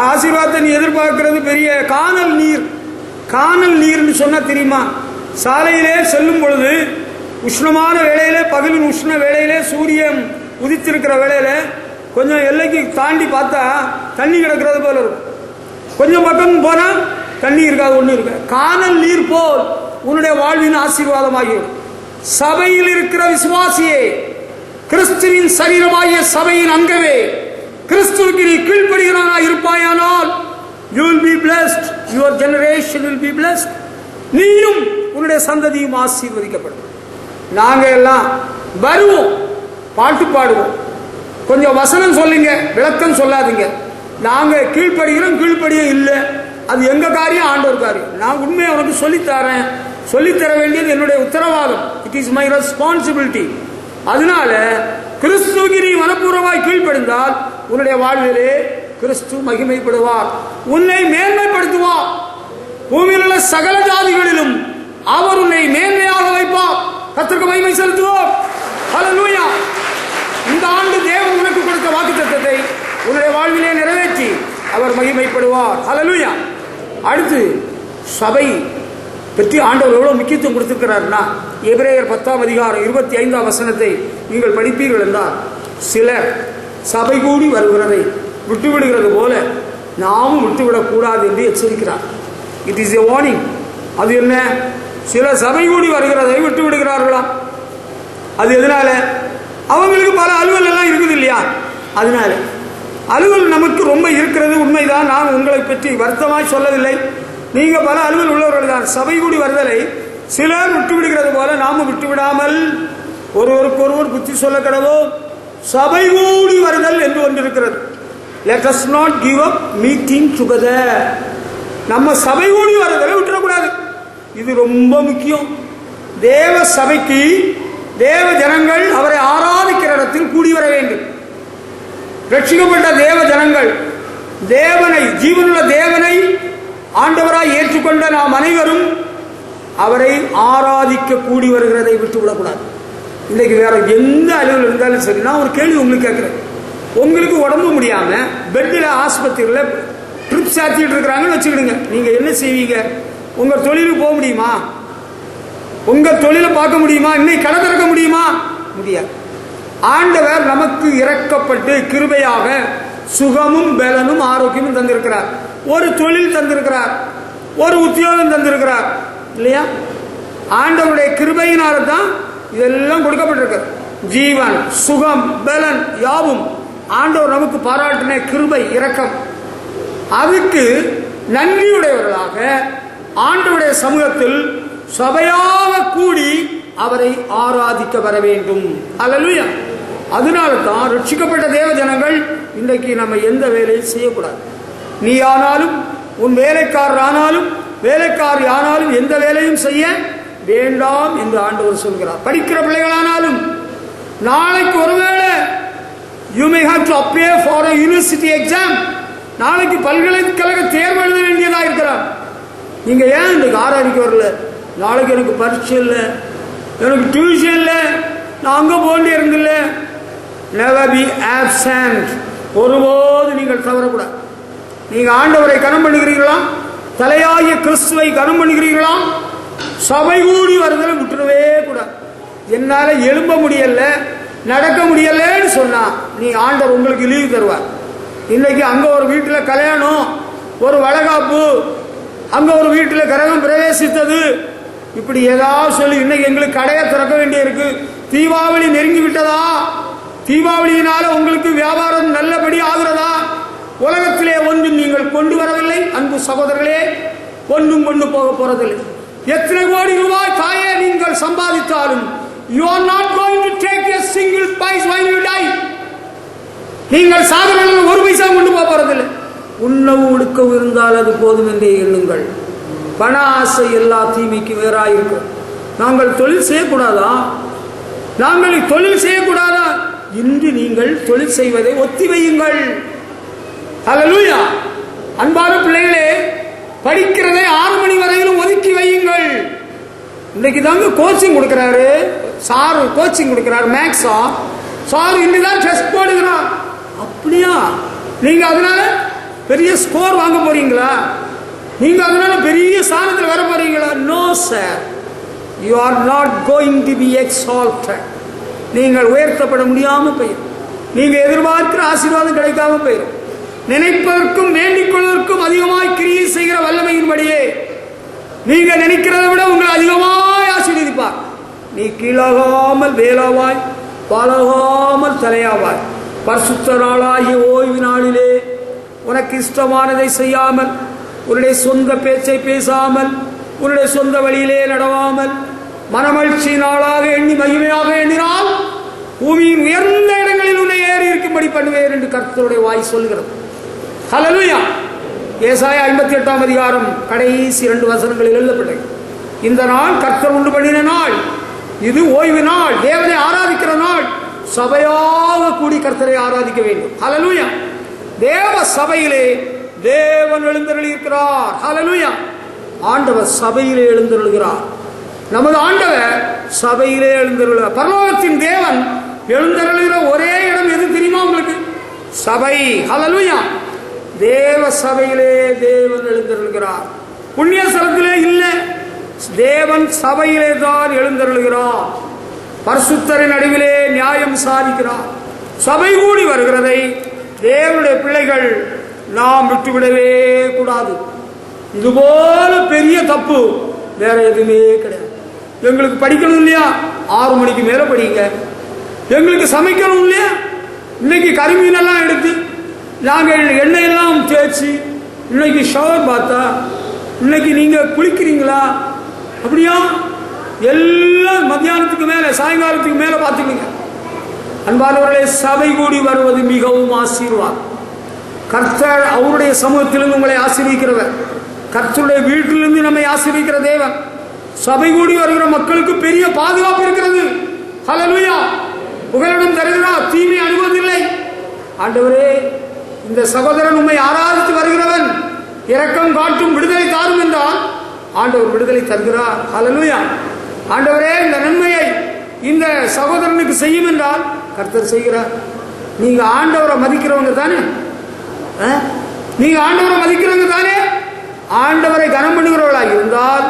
ஆசீர்வாதத்தை நீ எதிர்பார்க்கிறது பெரிய காணல் நீர். காணல் நீர்னு சொன்னா தெரியுமா? சாலையிலே செல்லும் பொழுது உஷ்ணமான வேளையில, பகலின் உஷ்ண வேளையிலே, சூரியன் உதித்திருக்கிற வேளையில கொஞ்சம் எல்லைக்கு தாண்டி பார்த்தா தண்ணி கிடக்கிறது போல இருக்கும். கொஞ்சம் பக்கம் போனா தண்ணி இருக்காது, ஒண்ணு இருக்கு. காணல் நீர் போல் உன்னுடைய வாழ்வின் ஆசீர்வாதமாகிடும். சபையில் இருக்கிற விசுவாசியே, கிறிஸ்துவின் சரீரமாகிய சபையின் அங்கமே, கிறிஸ்துவுக்கு நீ கீழ்ப்படுகிறவனாய் இருப்பாயானால் you will be blessed, your generation will be blessed. நீயும் உன்னுடைய சந்ததியும் ஆசீர்வதிக்கப்படும். நாங்க எல்லாம் வருவோம், பாட்டு பாடுவோம், கொஞ்சம் வசனம் சொல்லுங்க, விளக்கம் சொல்லாதீங்க. நாங்க கீழ்ப்படுகிறோம், கீழ்ப்படிய இல்லை, அது எங்க காரியம், ஆண்டவர் காரியம். நான் உண்மையை உனக்கு சொல்லித்தரேன், சொல்லித்தர வேண்டியது என்னுடைய உத்தரவாதம். It is my responsibility. அதனால கிறிஸ்துவுக்கு நீ மனப்பூர்வமாய் கீழ்ப்படிந்தால் உன்னுடைய வாழ்விலே கிறிஸ்து மகிமைப்படுவார், உன்னை மேன்மைப்படுத்துவார். பூமியில் உள்ள சகல ஜாதிகளிலும் அவர் உன்னை மேன்மையாக வைப்பார். கர்த்தருக்கு மகிமை செலுத்துவோம். ஹல்லேலூயா. இந்த ஆண்டு தேவன் உனக்கு கொடுத்த வாக்குத்தத்தத்தை உன்னுடைய வாழ்விலே நிறைவேற்றி அவர் மகிமைப்படுவார். ஹல்லேலூயா. அடுத்து சபை பற்றி ஆண்டவர் எவ்வளவு முக்கியத்துவம் கொடுத்திருக்கிறார்னா, எபிரேயர் 10ஆம் அதிகாரம் 25ஆம் வசனத்தை நீங்கள் படிப்பீர்கள் என்றால், சிலர் சபை கூடி வருகிறதை விட்டுவிடுகிறது போல நாமும் விட்டுவிடக்கூடாது என்று எச்சரிக்கிறார். It is a warning. அது என்ன? சில சபை கூடி வருகிறதை விட்டு விடுகிறார்களாம். அது எதனால? அவங்களுக்கு பல அலுவல் எல்லாம் இருக்குது இல்லையா? அதனால அலுவல் நமக்கு ரொம்ப இருக்கிறது உண்மைதான். நான் உங்களை பற்றி வருத்தமாய் சொல்லவில்லை. நீங்க பல அலுவல் உள்ளவர்கள் தான். சபை கூடி வருதலை சிலர் விட்டு விடுகிறது போல நாமும் விட்டு விடாமல் ஒருவருக்கு ஒருவர் புத்தி சொல்ல கடவோம். சபை கூடி வருதல் என்று ஒன்று இருக்கிறது. Let us not give up meeting together. நம்ம சபை கூடி வருதலை விட்டுறக்கூடாது. இது ரொம்ப முக்கியம். தேவ சபைக்கு தேவ ஜனங்கள் அவரை ஆராதிக்கிற இடத்தில் கூடி வர வேண்டும். ரட்சிக்கப்பட்ட தேவ ஜனங்கள் தேவனை, ஜீவனுள்ள தேவனை ஆண்டவராய் ஏற்றுக்கொண்ட நாம் அனைவரும் அவரை ஆராதிக்க கூடி வருகிறதை விட்டுவிடக்கூடாது. இன்னைக்கு வேற எந்த அலுவல் இருந்தாலும் சரி, நான் ஒரு கேள்வி உங்களுக்கு கேட்கிறேன். உங்களுக்கு உடம்பு முடியாம பெட்டில் ஆஸ்பத்திரியில் ட்ரிப் சாத்திட்டு இருக்கிறாங்கன்னு வச்சுக்கிடுங்க. நீங்க என்ன செய்வீங்க? உங்க தொழிலுக்கு போக முடியுமா? உங்க தொழிலை பார்க்க முடியுமா? இன்னைக்கு கடை திறக்க முடியுமா? முடியாது. ஆண்டவர் நமக்கு இரக்கப்பட்டு கிருபையாக சுகமும் பலனும் ஆரோக்கியமும் தந்திருக்கிறார். ஒரு தொழில் தந்திருக்கிறார், ஒரு உத்தியோகம் தந்திருக்கிறார் இல்லையா? ஆண்டவருடைய கிருபையினால தான் இதெல்லாம் கொடுக்கப்பட்டிருக்கு. ஜீவன், சுகம், பலன் யாவும் ஆண்டவர் நமக்கு பாராட்டின கிருபை, இரக்கம். அதுக்கு நன்றியுடையவர்களாக ஆண்டவருடைய சமூகத்தில் சபையாக கூடி அவரை ஆராதிக்க வர வேண்டும். அல்லேலூயா. அதனால தான் ரட்சிக்கப்பட்ட தேவ ஜனங்கள் இன்றைக்கு நம்ம எந்த வேலையும் செய்யக்கூடாது. நீ ஆனாலும் உன் வேலைக்காரர் ஆனாலும் வேலைக்காரி ஆனாலும் எந்த வேலையும் செய்ய வேண்டாம் என்று ஆண்டவர் சொல்கிறார். படிக்கிற பிள்ளைகளானாலும் நாளைக்கு ஒருவேளை you may have to appear for a university exam, நாளைக்கு பல்கலைக்கழக தேர்வு எழுத வேண்டியதா இருக்கிறார். நீங்க ஏன் இந்த ஆராதிக்க வரல? நாளைக்கு எனக்கு பரீட்சை இல்லை, எனக்கு டியூஷன் இல்லை, நான் அங்க போண்டே இருந்தில்ல. never be absent. ஒருபோது நீங்கள் தவறக்கூடாது. நீங்க ஆண்டவரை கனம் பண்ணுகிறீர்களா? தலையாகிய கிறிஸ்துவை கனம் பண்ணுகிறீர்களா? சபை கூடி வருதலை விட்டுறவே கூடாது. என்னால எழும்ப முடியல, நடக்க முடியலன்னு சொன்னா நீ ஆண்டவர் உங்களுக்கு லீவு தருவார். இன்னைக்கு அங்க ஒரு வீட்டில் கல்யாணம், ஒரு வளகாப்பு, அங்க ஒரு வீட்டில் கிரகம் பிரவேசித்தது, இப்படி ஏதாவது சொல்லி இன்னைக்கு எங்களுக்கு கடையை திறக்க வேண்டியிருக்கு. தீபாவளி நெருங்கி விட்டதா? தீபாவளியினால உங்களுக்கு வியாபாரம் நல்லபடி ஆகிறதா? உலகத்திலே ஒன்றும் நீங்கள் கொண்டு வரவில்லை அன்பு சகோதரர்களே, ஒன்றும் கொண்டு போக போறதில்லை. எத்தனை கோடி ரூபாய் தாயே நீங்கள் சம்பாதித்தாலும் you are not going to take a single pice when you die. நீங்கள் சாதனையில் ஒரு பைசா கொண்டு போக போறதில்லை. உண்ணவு உடுக்கவும் இருந்தால் அது போதும் என்றே எண்ணுங்கள். பண ஆசை எல்லா தீமைக்கு வேறாயிருக்கும். நாங்கள் தொழில் செய்யக்கூடாதா? நாங்கள் தொழில் செய்யக்கூடாதா? இன்று நீங்கள் தொழில் செய்வதை ஒத்தி வையுங்கள். ஹல்லேலூயா. அன்பான பிள்ளைகளே, படிக்கிறதை 6 மணி வரையிலும் ஒதுக்கி வையுங்கள். இன்னைக்கு தாங்க கோச்சிங் கொடுக்கிறாரு சார், கோச்சிங் கொடுக்கிறார் மேக்ஸா சார், இன்னைதான் டெஸ்ட் போடுகிறார். அப்படியா? நீங்க அதனால பெரிய ஸ்கோர் வாங்க போறீங்களா? நீங்க அதனால பெரிய ஸ்தானத்தில் வர போறீங்களா? No sir, you are not going to be exalted. நீங்கள் உயர்த்தப்பட முடியாம போயிடும். நீங்க எதிர்பார்க்கிற ஆசீர்வாதம் கிடைக்காம போயிடும். நினைப்பதற்கும் வேண்டிக் கொள்வதற்கும் அதிகமாய் கிரியை செய்கிற வல்லமையின்படியே நீங்க நினைக்கிறதை விட உங்களை அதிகமாய் ஆசீர்வதிப்பார். நீ கீழாகாமல் வேலாவாய், பாழாகாமல் தலையாவாய். பரிசுத்த நாளாகிய ஓய்வு நாளிலே உனக்கு இஷ்டமானதை செய்யாமல், உன்னுடைய சொந்த பேச்சை பேசாமல், உன்னுடைய சொந்த வழியிலே நடவாமல், மனமகிழ்ச்சி நாளாக எண்ணி மகிமையாக எண்ணினால் பூமியின் உயர்ந்த இடங்களில் உன்னை ஏறி இருக்கும்படி பண்ணுவேன் என்று கர்த்தருடைய வாய் சொல்கிறது. ஹல்லேலூயா. ஏசாயா 58ஆம் அதிகாரம் கடைசி 2 வசனங்களில் எழுதப்பட்டது. இந்த நாள் கர்த்தர் உண்டு பண்ணின நாள், இது ஓய்வு நாள், தேவனை ஆராதிக்கிற நாள். சபையாக கூடி கர்த்தரை ஆராதிக்க வேண்டும். ஹல்லேலூயா. தேவ சபையிலே தேவன் எழுந்தருளி இருக்கிறார். ஹல்லேலூயா. ஆண்டவர் சபையிலே எழுந்தருளுகிறார். நமது ஆண்டவர் சபையிலே எழுந்தருளுகிறார். பரலோகத்தின் தேவன் எழுந்தருளுகிற ஒரே இடம் எது தெரியுமா உங்களுக்கு? சபை. ஹல்லேலூயா. தேவ சபையிலே தேவன் எழுந்தருளுகிறார். புண்ணிய ஸ்தலத்திலே இல்லை, தேவன் சபையிலே தான் எழுந்தருளுகிறார். பரிசுத்தரின் நடுவிலே நியாயம் சாதிக்கிறார். சபை கூடி வருகிறதை தேவனுடைய பிள்ளைகள் நாம் விட்டுவிடவே கூடாது. இதுபோல பெரிய தப்பு வேற எதுவுமே கிடையாது. எங்களுக்கு படிக்கணும் இல்லையா, 6 மணிக்கு மேல படிங்க. எங்களுக்கு சமைக்கணும் இல்லையா, இன்னைக்கு கருமீனெல்லாம் எடுத்து நாங்கள் எண்ணெயெல்லாம் தேய்ச்சி இன்னைக்கு ஷவர் பார்த்தா, இன்னைக்கு நீங்க குளிக்கிறீங்களா? அப்படியா? எல்லாம் மத்தியானத்துக்கு மேல சாயங்காலத்துக்கு மேல பார்த்துக்கீங்க. அன்பானவர்களே, சபை கூடி வருவது மிகவும் ஆசீர்வாதம். கர்த்தர் அவருடைய சமூகத்திலிருந்து உங்களை ஆசீர்வதிக்கிறவர். கர்த்தருடைய வீட்டிலிருந்து நம்மை ஆசீர்வதிக்கிற தேவன். சபை கூடி வருகிற மக்களுக்கு பெரிய பாதுகாப்பு இருக்கிறது. ஹல்லேலூயா. புகலிடம் தருகிறார், தீமை அணுவதில்லை. ஆண்டவரே, இந்த சகோதரன் உம்மை ஆராதித்து வருகிறவன், இரக்கம் காட்டும், விடுதலை தாரும் என்றால் ஆண்டவர் விடுதலை தருகிறார். ஹல்லேலூயா. ஆண்டவரே, இந்த நன்மையை இந்த சகோதரனுக்கு செய்யும் என்றால் கர்த்தர் செய்கிறார். நீங்க ஆண்டவரை மதிக்கிறவங்க தானே? நீங்க ஆண்டவரை மதிக்கிறவங்க தானே? ஆண்டவரை கனம் பண்ணுகிறவர்களாக இருந்தால்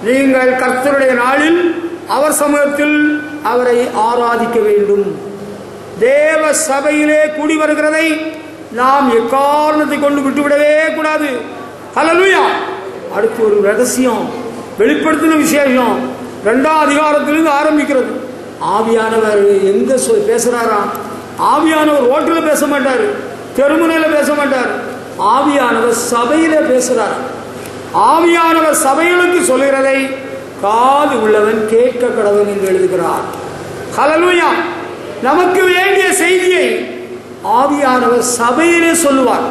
நீங்கள் கர்த்தருடைய நாளில் அவர் சமூகத்தில் அவரை ஆராதிக்க வேண்டும். தேவ சபையிலே கூடி வருகிறதை நாம் எக்காரணத்தை கொண்டு விட்டுவிடவே கூடாது. ஹல்லேலூயா. அடுத்து ஒரு ரகசியம் வெளிப்படுத்தின விசேஷம் 2ஆம் அதிகாரத்திலிருந்து ஆரம்பிக்கிறது. ஆவியானவர் எங்க பேசுறாராம்? ஆவியானவர் ரோட்டில் பேச மாட்டார், தெருமுனையில பேச மாட்டார். ஆவியானவர் சபையில பேசுறார். ஆவியானவர் சபைகளுக்கு சொல்லுகிறதை காது உள்ளவன் கேட்க கடவன் என்று எழுதுகிறார். ஹல்லேலூயா. நமக்கு வேண்டிய செய்தியை ஆவியானவர் சபையிலே சொல்லுவார்.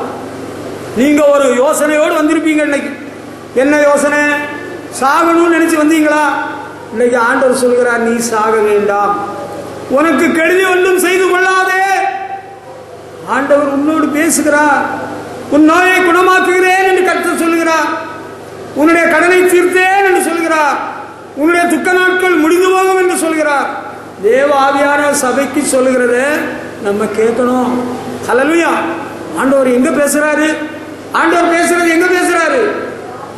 நீங்க ஒரு யோசனையோடு வந்திருப்பீங்க. இன்னைக்கு என்ன யோசனை? சாகணும்னு நினைச்சு வந்தீங்களா? இன்னைக்கு ஆண்டவர் சொல்கிறார், நீ சாக வேண்டாம், உனக்கு கெடுதி ஒன்றும் செய்து கொள்ளாதே. ஆண்டவர் உன்னோடு பேசுகிறார். உன் நோயை குணமாக்குகிறேன் என்று கர்த்தர் சொல்லுகிறார். உன்னுடைய கடனை தீர்த்தேன் என்று சொல்கிறார். உன்னுடைய துக்க நாட்கள் முடிந்து போகும் என்று சொல்கிறார். தேவ ஆவியான சபைக்கு சொல்லுகிறத நம்ம கேட்கணும். ஹல்லேலூயா. ஆண்டவர் எங்க பேசுறாரு? ஆண்டவர் பேசுறது எங்க பேசுறாரு?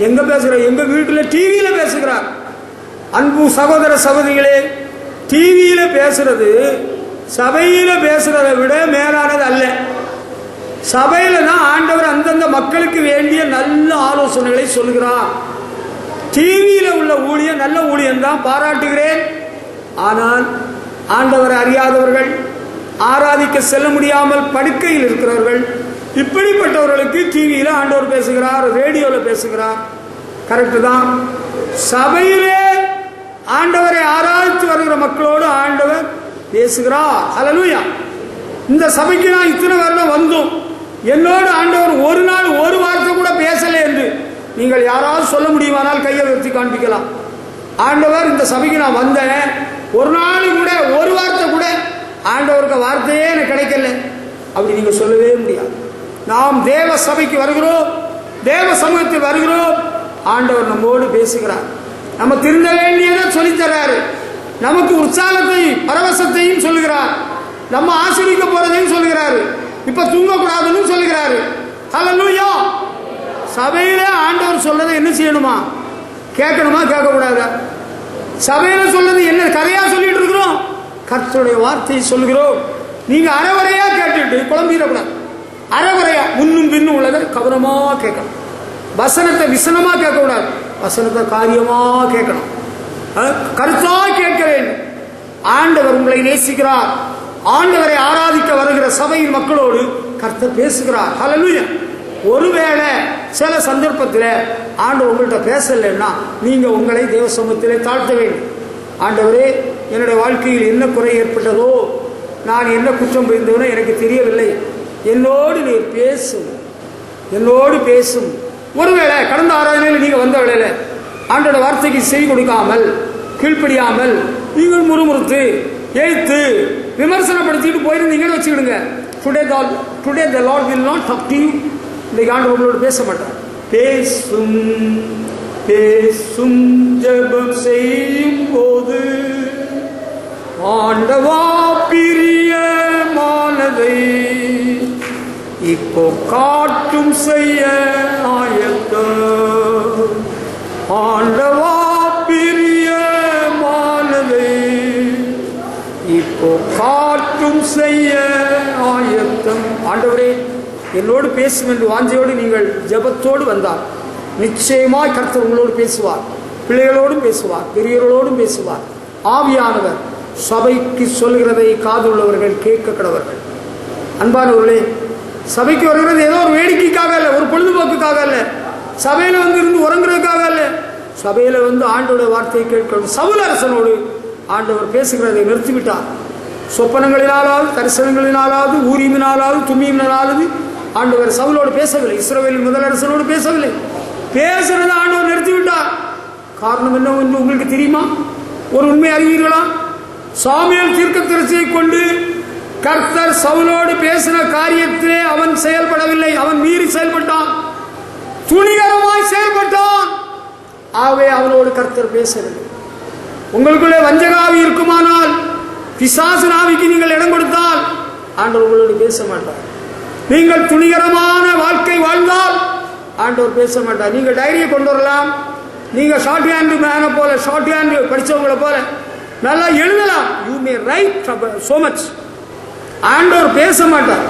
எங்க பேசுறாரு? எங்க வீட்டுல டிவியில பேசுகிறார். அன்பு சகோதர சகோதரிகளே, டிவியில பேசுறது சபையில பேசுறதை விட மேலானது அல்ல. சபையில தான் ஆண்டவர் அந்தந்த மக்களுக்கு வேண்டிய நல்ல ஆலோசனைகளை சொல்கிறார். டிவியில உள்ள ஊழியம் நல்ல ஊழியம் தான், பாராட்டுகிறேன். ஆனால் ஆண்டவரை அறியாதவர்கள், ஆராதிக்க செல்ல முடியாமல் படுக்கையில் இருக்கிறவர்கள், இப்படிப்பட்டவர்களுக்கு டிவியில ஆண்டவர் பேசுகிறார், ரேடியோவில் பேசுகிறார். கரெக்டு தான். சபையிலே ஆண்டவரை ஆராய்ச்சி வருகிற மக்களோடு ஆண்டவர் பேசுகிறார். ஹல்லேலூயா. இந்த சபைக்கு நான் இத்தனை வருடம் வந்தோம், என்னோடு ஆண்டவர் ஒரு நாள் ஒரு வார்த்தை கூட பேசலை என்று நீங்கள் யாராவது சொல்ல முடியுமானால் கையை உயர்த்தி காண்பிக்கலாம். ஆண்டவர் இந்த சபைக்கு நான் வந்தேன், ஒரு நாள் கூட ஒரு வார்த்தை கூட ஆண்டவருக்கு வார்த்தையே எனக்கு கிடைக்கல அப்படி நீங்க சொல்லவே முடியாது. நாம் தேவ சபைக்கு வருகிறோம், தேவ சமூகத்தில் வருகிறோம், ஆண்டவர் நம்மோடு பேசுகிறார். நம்ம திருந்த வேண்டியதை சொல்லித்தராரு, நமக்கு உற்சாகத்தை பரவசத்தையும் சொல்லுகிறார், நம்ம ஆசீர்வதிக்க போறதையும் சொல்லுகிறாரு, இப்ப தூங்கக்கூடாதுன்னு சொல்லுகிறாரு. ஹல்லேலூயா. சபையில ஆண்டவர் சொல்றதை என்ன செய்யணுமா? கேட்கணுமா? கேட்கக்கூடாதா? சபையில சொல்றது என்ன கதையா சொல்லிட்டு இருக்கிறோம்? கர்த்தருடைய வார்த்தையை சொல்லுகிறோம். நீங்க அரைவரையா கேட்டுட்டு குழம்பிடக்கூடாது. அரைவரையா முன்னும் பின்னும் உள்ளதை கவனமா கேட்கணும். வசனத்தை விசனமா கேட்கக்கூடாது, வசனத்தை காரியமா கேட்கணும், கருத்தா கேட்க வேண்டும். ஆண்டவர் உங்களை நேசிக்கிறார். ஆண்டவரை ஆராதிக்க வருகிற சபையின் மக்களோடு கர்த்தர் பேசுகிறார். ஹல்லேலூயா. ஒருவேளை சில சந்தர்ப்பத்தில் ஆண்டவர் உங்கள்கிட்ட பேசலைன்னா நீங்க உங்களை தேவ சமூகத்திலே தாழ்த்த வேண்டும். ஆண்டவரே, என்னுடைய வாழ்க்கையில் என்ன குறை ஏற்பட்டதோ, நான் என்ன குற்றம் புரிந்தவனோ எனக்கு தெரியவில்லை, என்னோடு நீர் பேசும், என்னோடு பேசும். ஒருவேளை கடந்த ஆராதனையில் நீங்க வந்த வேளையில ஆண்டோட வார்த்தைக்கு செவி கொடுக்காமல் கீழ்ப்படியாமல் நீங்கள் முறுமுறுத்து எழுத்து விமர்சனப்படுத்திட்டு போயிருந்தீங்கன்னு வச்சுக்கிடுங்க, today the Lord will not talk to you. இந்த ஆண்டவர் உங்களோட பேச மாட்டார். பேசும் பேசும் ஜெபம் செய்யும் போது ஆண்டவா பிரி ஆனதை இப்போ காட்டும் செய்ய ஆயத்தம். ஆண்டவா பிரியமானதை இப்போ காட்டும் செய்ய ஆயத்தம். ஆண்டவரே என்னோடு பேசும் என்று வாஞ்சையோடு நீங்கள் ஜெபத்தோடு வந்தார் நிச்சயமாய் கர்த்தர் உங்களோடு பேசுவார். பிள்ளைகளோடும் பேசுவார், பெரியவர்களோடும் பேசுவார். ஆவியானவர் சபைக்கு சொல்கிறதை காதுள்ளவர்கள் கேட்க கடவர்கள். அன்பானவர்களே, சபைக்கு வருகிறது ஏதோ ஒரு வேடிக்கைக்காக அல்ல, ஒரு பொழுதுபோக்குக்காக அல்ல, சபையில வந்து இருந்து உறங்குறதுக்காக அல்ல, சபையில வந்து ஆண்டோட வார்த்தையை கேட்கணும். சவுல் அரசனோடு ஆண்டவர் பேசுகிறதை நிறுத்திவிட்டார். சொப்பனங்களினாலாவது, தரிசனங்களினாலாவது, ஊரீமினாலாவது, தும்மீமினாலாவது ஆண்டவர் சவுலோடு பேசவில்லை. இஸ்ரவேலின் முதலரசனோடு பேசவில்லை. பேசுறதை ஆண்டவர் நிறுத்திவிட்டார். காரணம் என்ன என்று உங்களுக்கு தெரியுமா? ஒரு உண்மை அறிவீர்களா? சாமுவேல் தீர்க்கதரிசியை கொண்டு கர்த்தர் சவுலோடு பேசின காரியத்திலே அவன் செயல்படவில்லை. அவன் மீறி செயல்பட்டான், துணிகரமாய் செயல்பட்டான். ஆகவே அவனோடு கர்த்தர் பேசவில்லை. உங்களுக்குள்ளே வஞ்சகாவி இருக்குமானால், பிசாசு ஆவிக்கு நீங்கள் இடம் கொடுத்தால் ஆண்டவர் உங்களோடு பேச மாட்டார். நீங்கள் துணிகரமான வாழ்க்கை வாழ்ந்தால் ஆண்டவர் பேச மாட்டார். நீங்கள் டைரியை கொண்டு வரலாம், நீங்க ஷார்ட் ஹேண்ட் மேனை போல, ஷார்ட் ஹேண்ட் படிச்சவங்களை போல நல்லா எழுதலாம். You may right so much. ஆண்டவர் பேச மாட்டார்.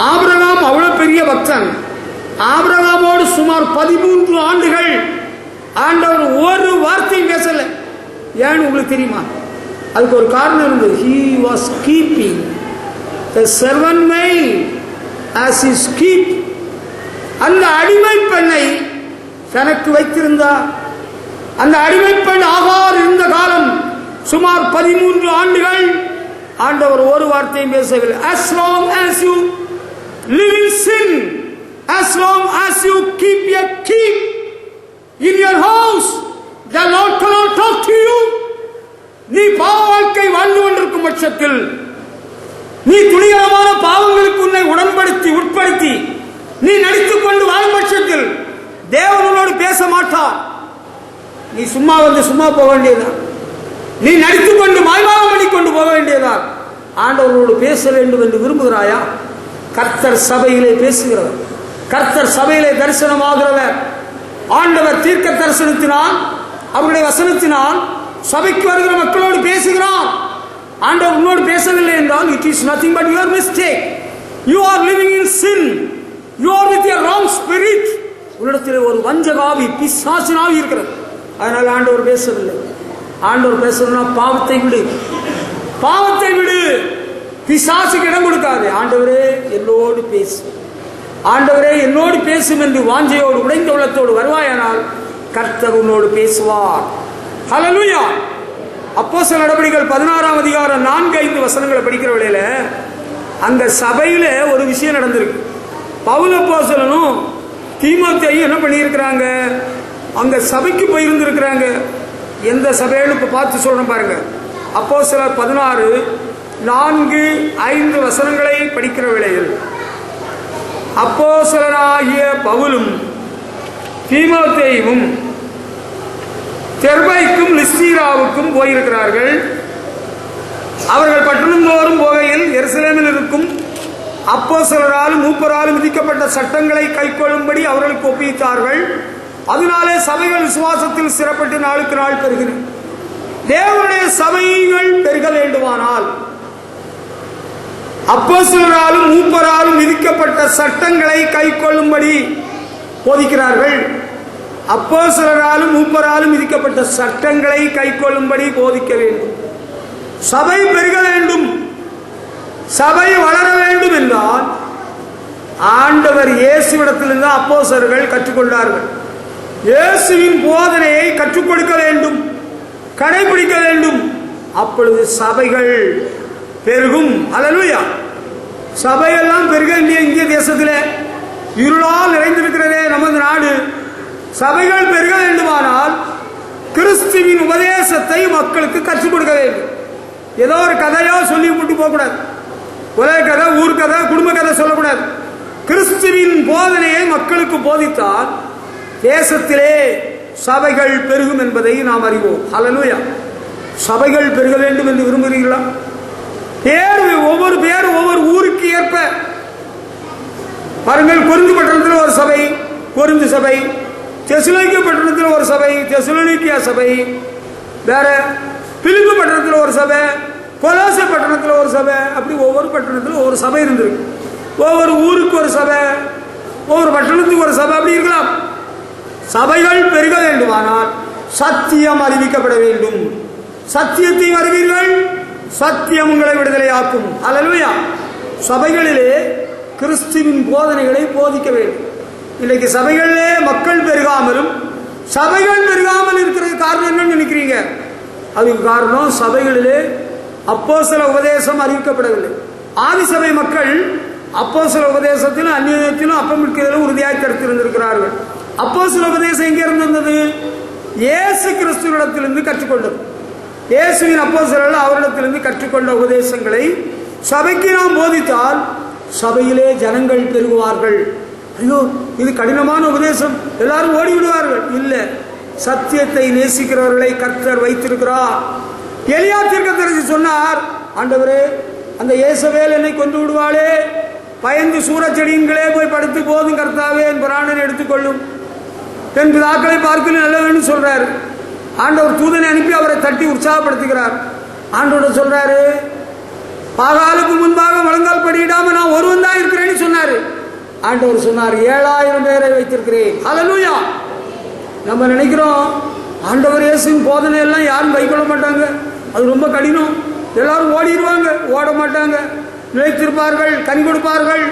ஆபிரகாம் அவ்வளவு பெரிய பக்தன். ஆபிரகாமோடு சுமார் 13 ஆண்டுகள் ஆண்டவர் ஒரு வார்த்தையும் பேசல. ஏன்னு உங்களுக்கு தெரியுமா? அதுக்கு ஒரு காரணம் இருந்தது. He was keeping the servant maid as his keep. அந்த அடிமை பெண்ணை தனக்கு வைத்திருந்தார். அந்த அடிமை பெண் ஆகார் இருந்த காலம் சுமார் 13 ஆண்டுகள் ஆண்டவர் ஒரு வார்த்தையும் பேசவில்லை. As long as you live in sin, as long as you keep your keep in your house, the Lord cannot talk to you. நீ பாவ வாழ்க்கை வாழ்ந்து கொண்டிருக்கும் பட்சத்தில், நீ துணிகரமான பாவங்களுக்கு உன்னை உட்படுத்தி நீ நடித்துக் கொண்டு வாழும் பட்சத்தில் தேவனோடு பேச மாட்டார். நீ சும்மா வந்து சும்மா போக வேண்டியதான். நீ நடித்துக் கொண்டு மாய்மாலம் பண்ணிக்கொண்டு போக வேண்டியதான். ஆண்டவரோடு பேச வேண்டும் என்று விரும்புகிறாயா? கர்த்தர் சபையிலே பேசுகிறவர், கர்த்தர் சபையிலே தரிசனமாகிறவர். ஆண்டவர் தீர்க்க தரிசனத்தினால், அவருடைய வசனத்தினால் சபைக்கு வருகிற மக்களோடு பேசுகிறார். ஆண்டவர் உன்னோடு பேசவில்லை என்றால் it is nothing but your mistake. You are living in sin. You are with your wrong spirit. உன்னிடத்தில் ஒரு வஞ்சகாவி, பிசாசினாவி இருக்கிறது. அதனால ஆண்டவர் பேசவில்லை. ஆண்டவர் பேசணும்னா பாவத்தை விடு, பாவத்தை விடு, பிசாசுக்கு இடம் கொடுக்காது. ஆண்டவரே என்னோடு பேசு, ஆண்டவரே என்னோடு பேசும் என்று வாஞ்சையோடு உடைந்த உள்ளத்தோடு வருவாயானால் கர்த்தர் உன்னோடு பேசுவார். ஹல்லேலூயா. அப்போஸ்தலர் நடபடிகள் 16ஆம் அதிகாரம் 4-5 வசனங்களை படிக்கிற வேளையில அங்க சபையில ஒரு விஷயம் நடந்திருக்கு. பவுல் அப்போஸ்தலனும் தீமோத்தேயும் என்ன பண்ணியிருக்கிறாங்க? அங்க சபைக்கு போயிருந்திருக்கிறாங்க. எந்த சபையிலும் இப்ப பார்த்து சொல்றேன் பாருங்க. அப்போஸ்தலர் 16:4-5 வசனங்களை படிக்கிற வேளையில் அப்போஸ்தலனாகிய பவுலும் தீமோத்தேயும் தெர்பைக்கும் லிஸ்தீராவுக்கும் போயிருக்கிறார்கள். அவர்கள் பட்டணம் தோறும் போகையில் எருசலேமில் இருக்கும் அப்போஸ்தலராலும் மூப்பராலும் விதிக்கப்பட்ட சட்டங்களை கைக்கொள்ளும்படி அவர்களுக்கு ஒப்பித்தார்கள். அதனாலே சபைகள் விசுவாசத்தில் சிறப்பட்டு நாளுக்கு நாள் பெறுகிறது. தேவனுடைய சபைகள் பெருக வேண்டுமானால் அப்போஸ்தலராலும் மூப்பராலும் விதிக்கப்பட்ட சட்டங்களை கைக்கொள்ளும்படி போதிக்கிறார்கள். அப்போஸ்தலராலும் மூப்பராலும் விதிக்கப்பட்ட சட்டங்களை கைக்கொள்ளும்படி போதிக்க வேண்டும். சபை பெருக வேண்டும், சபை வளர வேண்டும் என்றால் ஆண்டவர் இயேசுவிடத்திலிருந்து அப்போஸ்தலர்கள் கற்றுக்கொண்டார்கள். இயேசுவின் போதனையை கற்றுக் கொடுக்க வேண்டும், கடைபிடிக்க வேண்டும். அப்பொழுது சபைகள் பெருகும். அல்லேலூயா. சபையெல்லாம் பெருக இல்லையா? இந்திய தேசத்திலே இருளால் நிறைந்திருக்கிறதே நமது நாடு. சபைகள் பெருக வேண்டுமானால் கிறிஸ்துவின் உபதேசத்தை மக்களுக்கு கற்றுக் கொடுக்க வேண்டும். ஏதோ ஒரு கதையோ சொல்லி விட்டு போகக்கூடாது. உலக கதை, ஊர் கதை, குடும்ப கதை சொல்லக்கூடாது. கிறிஸ்துவின் போதனையை மக்களுக்கு போதித்தால் தேசத்திலே சபைகள் பெருகும் என்பதை நாம் அறிவோம். ஹல்லேலூயா. சபைகள் பெருக வேண்டும் என்று விரும்புகிறீர்களா? ஒவ்வொரு பேரும் ஒவ்வொரு ஊருக்கு ஏற்ப பாருங்கள். கொரிந்து பட்டணத்தில் ஒரு சபை, கொரிந்து சபை. தெசலோனிக்கே பட்டணத்தில் ஒரு சபை, தெசலோனிக்கே சபை. வேற பிலிப்பி பட்டணத்தில் ஒரு சபை, கொலோசை பட்டணத்தில் ஒரு சபை. அப்படி ஒவ்வொரு பட்டணத்தில் ஒவ்வொரு சபை இருந்திருக்கு. ஒவ்வொரு ஊருக்கு ஒரு சபை, ஒவ்வொரு பட்டணத்துக்கு ஒரு சபை. அப்படி இருக்கலாம். சபைகள் பெருக வேண்டுமானால் சத்தியம் அறிவிக்கப்பட வேண்டும். சத்தியத்தை அறிவீர்கள், சத்தியம் உங்களை விடுதலையாக்கும். அல்லேலூயா. சபைகளிலே கிறிஸ்துவின் போதனைகளை போதிக்க வேண்டும். இன்னைக்கு சபைகளிலே மக்கள் பெருகாமலும் சபைகள் பெருகாமல் இருக்கிறது காரணம் என்னன்னு நினைக்கிறீங்க? அதுக்கு காரணம் சபைகளிலே அப்போஸ்தல உபதேசம் அறிவிக்கப்படவில்லை. ஆதி சபை மக்கள் அப்போஸ்தல உபதேசத்திலும் அந்நியத்திலும் அப்பமிக்கிறதிலும் உறுதியாய் கருத்திருந்திருக்கிறார்கள். அப்போஸ்தல உபதேசம் எங்கே இருந்தது? இயேசு கிறிஸ்துவிடத்திலிருந்து கற்றுக்கொண்டது. இயேசுவின் அப்போஸ்தலர்கள் அவரிடத்திலிருந்து கற்றுக்கொண்ட உபதேசங்களை சபைக்கு நாம் போதித்தால் சபையிலே ஜனங்கள் பெருகுவார்கள். ஐயோ, இது கடினமான உபதேசம், எல்லாரும் ஓடிவிடுவார்கள். இல்லை, சத்தியத்தை நேசிக்கிறவர்களை கர்த்தர் வைத்திருக்கிறார். எலியா தீர்க்கதரிசி சொன்னார், ஆண்டவரே, அந்த இயேசவேல் என்னை கொண்டு விடுவாளே, பயந்து சூரச்செடியின்களே போய் படுத்து போதும் கர்த்தாவே, என் பிராணனை எடுத்துக்கொள்ளும், என் பிதாக்களை பார்க்கலும் நல்ல வேணும் சொல்றாரு. ஆண்டவர் தூதனை அனுப்பி அவரை தட்டி உற்சாகப்படுத்துகிறார். ஆண்டவர் சொல்றாரு, பாகாலுக்கு முன்பாக முழங்கால் படியிடாம நான் ஒருவன் தான் இருக்கிறேன்னு சொன்னாரு. ஆண்டவர் சொன்னார், 7000 பேரை வைத்திருக்கிறேன். அல்லேலூயா. நம்ம நினைக்கிறோம் ஆண்டவர் இயேசுவின் போதனை எல்லாம் யாரும் கைக்கொள்ள மாட்டாங்க, அது ரொம்ப கடினம், எல்லாரும் ஓடிடுவாங்க. ஓட மாட்டாங்க, நிலைத்திருப்பார்கள், கண் கொடுப்பார்கள்.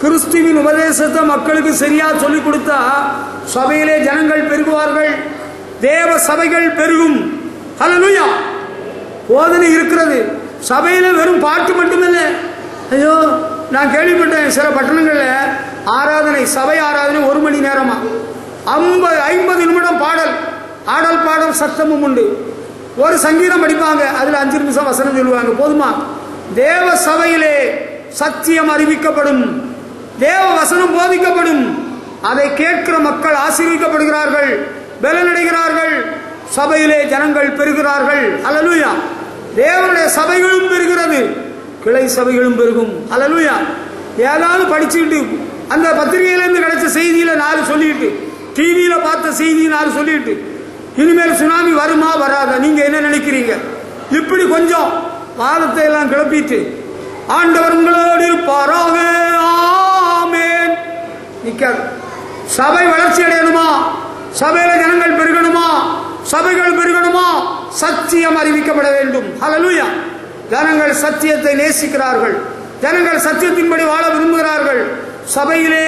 கிறிஸ்துவின் உபதேசத்தை மக்களுக்கு சரியா சொல்லிக் கொடுத்தா சபையிலே ஜனங்கள் பெருகுவார்கள், தேவ சபைகள் பெருகும். அல்லேலூயா. போதனை இருக்கிறது. சபையில வெறும் பாட்டு மட்டுமில்லை. ஐயோ, நான் கேள்விப்பட்டேன் சில பட்டணங்களில் ஆராதனை, சபை ஆராதனை 1 மணி நேரமா, 50 நிமிடம் பாடல், ஆடல் பாடல் சத்தமும் உண்டு. ஒரு சங்கீதம் படிப்பாங்க, அதுல 5 நிமிஷம் வசனம் சொல்லுவாங்க. போதுமா? தேவ சபையிலே சத்தியம் அறிவிக்கப்படும், தேவ வசனம் போதிக்கப்படும். அதை கேட்கிற மக்கள் ஆசீர்வதிக்கப்படுகிறார்கள், பலனடைகிறார்கள், சபையிலே ஜனங்கள் பெறுகிறார்கள். அல்லேலூயா. தேவனுடைய சபைகளும் பெறுகிறது, கிளை சபைகளும் பெருகும். அல்லேலூயா. ஏதாவது படிச்சுக்கிட்டு அந்த பத்திரிகையிலிருந்து கிடைச்ச செய்தியில 4 சொல்லிட்டு, டிவியில பார்த்த செய்தி 4 சொல்லிட்டு, இனிமேல் சுனாமி வருமா வராதா, நீங்க என்ன நினைக்கிறீங்க, இப்படி கொஞ்சம் வாதத்தை எல்லாம் கிளப்பிட்டு ஆண்டவர் உங்களோடு இருப்பாராக, ஆமென், நிக்காது. சபை வளர்ச்சி அடையணுமா, சபையில ஜனங்கள் பெருகணுமா, சபைகள் பெருகணுமா, சத்தியம் அறிவிக்கப்பட வேண்டும். அல்லேலூயா. ஜனங்கள் சத்தியத்தை நேசிக்கிறார்கள், ஜனங்கள் சத்தியத்தின்படி வாழ விரும்புகிறார்கள். சபையிலே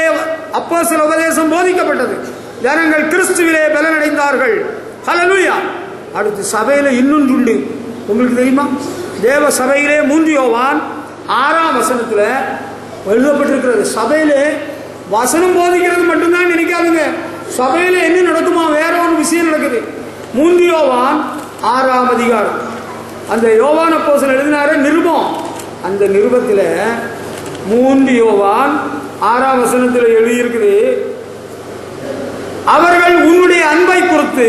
அப்போஸ்தல உபதேசம் போதிக்கப்பட்டது, ஜனங்கள் கிறிஸ்துவிலே பலனடைந்தார்கள். அல்லேலூயா. அடுத்து சபையில இன்னொன்று உண்டு, உங்களுக்கு தெரியுமா? தேவ சபையிலே 3 யோவான் 6ஆம் வசனத்துல எழுதப்பட்டிருக்கிறது. சபையிலே வசனம் போதிக்கிறது மட்டும்தான் நினைக்காதுங்க, சபையில என்ன நடக்குமா, வேற ஒரு விஷயம் நடக்குது. 3 யோவான் 6ஆம் அதிகாரம், அந்த யோவான் அப்போஸ்தலன் எழுதினாரு நிருபம், அந்த நிருபத்தில் 3 யோவான் 6ஆம் வசனத்தில் எழுதியிருக்குது, அவர்கள் உன்னுடைய அன்பை குறித்து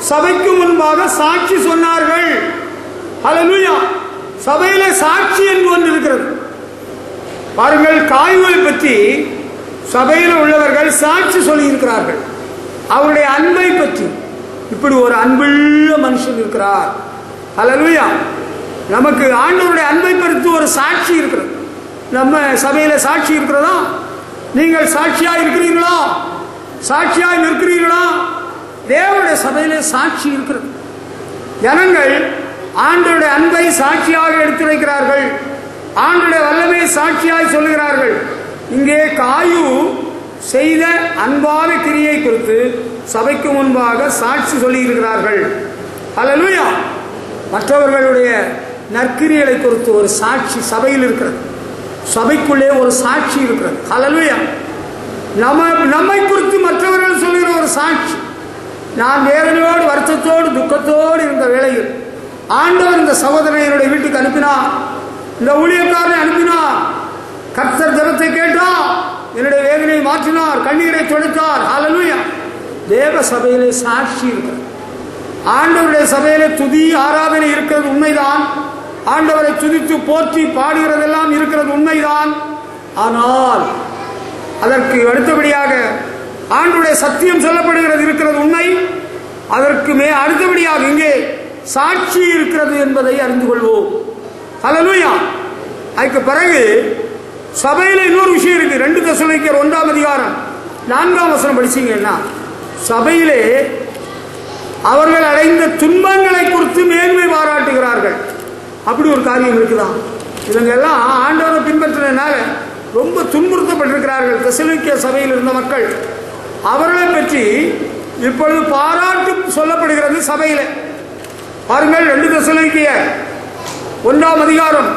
சபைக்கு முன்பாக சாட்சி சொன்னார்கள். அல்லேலூயா. சபையில சாட்சி என்று ஒன்று இருக்கிறது. பாருங்கள், காயுவை பற்றி சபையில் உள்ளவர்கள் சாட்சி சொல்லி இருக்கிறார்கள், அவருடைய அன்பை பற்றி. இப்படி ஒரு அன்புள்ள மனுஷன் இருக்கிறார். அல்லேலூயா. நமக்கு ஆண்டவருடைய அன்பை பற்றி ஒரு சாட்சி இருக்கிறது. நம்ம சபையில சாட்சி இருக்கிறதா? நீங்கள் சாட்சியா இருக்கிறீர்களா? சாட்சியாய் நிற்கிறீர்களா? தேவனுடைய சபையிலே சாட்சி இருக்கிறது. ஜனங்கள் ஆண்டவருடைய அன்பை சாட்சியாக எடுத்துரைக்கிறார்கள், ஆண்டவருடைய வல்லமையை சாட்சியாய் சொல்லுகிறார்கள். இங்கே காயு செய்த அன்பான கிரியை குறித்து சபைக்கு முன்பாக சாட்சி சொல்லி இருக்கிறார்கள். அல்லேலூயா. மற்றவர்களுடைய நற்கிரியைகளை குறித்து ஒரு சாட்சி சபையில் இருக்கிறது, சபைக்குள்ளே ஒரு சாட்சி இருக்கிறது. அல்லேலூயா. நம்மை குறித்து மற்றவர்கள் சொல்லுகிற ஒரு சாட்சி. நான் வேதனையோடு வருத்தத்தோடு துக்கத்தோடு இருந்த வேளையில் ஆண்டவர் இந்த சகோதரனை என்னுடைய வீட்டுக்கு அனுப்பினார், இந்த ஊழியக்காரனை அனுப்பினார், கர்த்தர் ஜெபத்தை கேட்டார், என்னுடைய வேதனையை மாற்றினார், கண்ணீரை துடைத்தார். அல்லேலூயா. தேவ சபையிலே சாட்சி இருக்கிறது. ஆண்டவருடைய சபையிலே துதி ஆராதனை இருக்கிறது உண்மைதான். ஆண்டவரை துதித்து போற்றி பாடுகிறதெல்லாம் இருக்கிறது உண்மைதான். ஆனால் அதற்கு அடுத்தபடியாக ஆண்டவருடைய சத்தியம் சொல்லப்படுகிறது இருக்கிறது உண்மை. அதற்கு அடுத்தபடியாக இங்கே சாட்சி இருக்கிறது என்பதை அறிந்து கொள்வோம். ஹல்லேலூயா. அதுக்கு பிறகு சபையில இன்னொரு விஷயம் இருக்கு. 2 தெசலோனிக்கேயர் 1ஆம் அதிகாரம் 4ஆம் வசனம் படிச்சீங்கன்னா, சபையிலே அவர்கள் அடைந்த துன்பங்களை குறித்து மேன்மை பாராட்டுகிறார்கள். அப்படி ஒரு காரியம் இருக்குதான். இவங்க எல்லாம் ஆண்டவரை பின்பற்றினால ரொம்ப துன்புறுத்தப்பட்டிருக்கிறார்கள். தெசலோனிக்கேய சபையில் இருந்த மக்கள், அவர்களை பற்றி இப்பொழுது பாராட்டு சொல்லப்படுகிறது சபையில. பாருங்கள், 2 தெசலோனிக்கேயர் 1ஆம் அதிகாரம்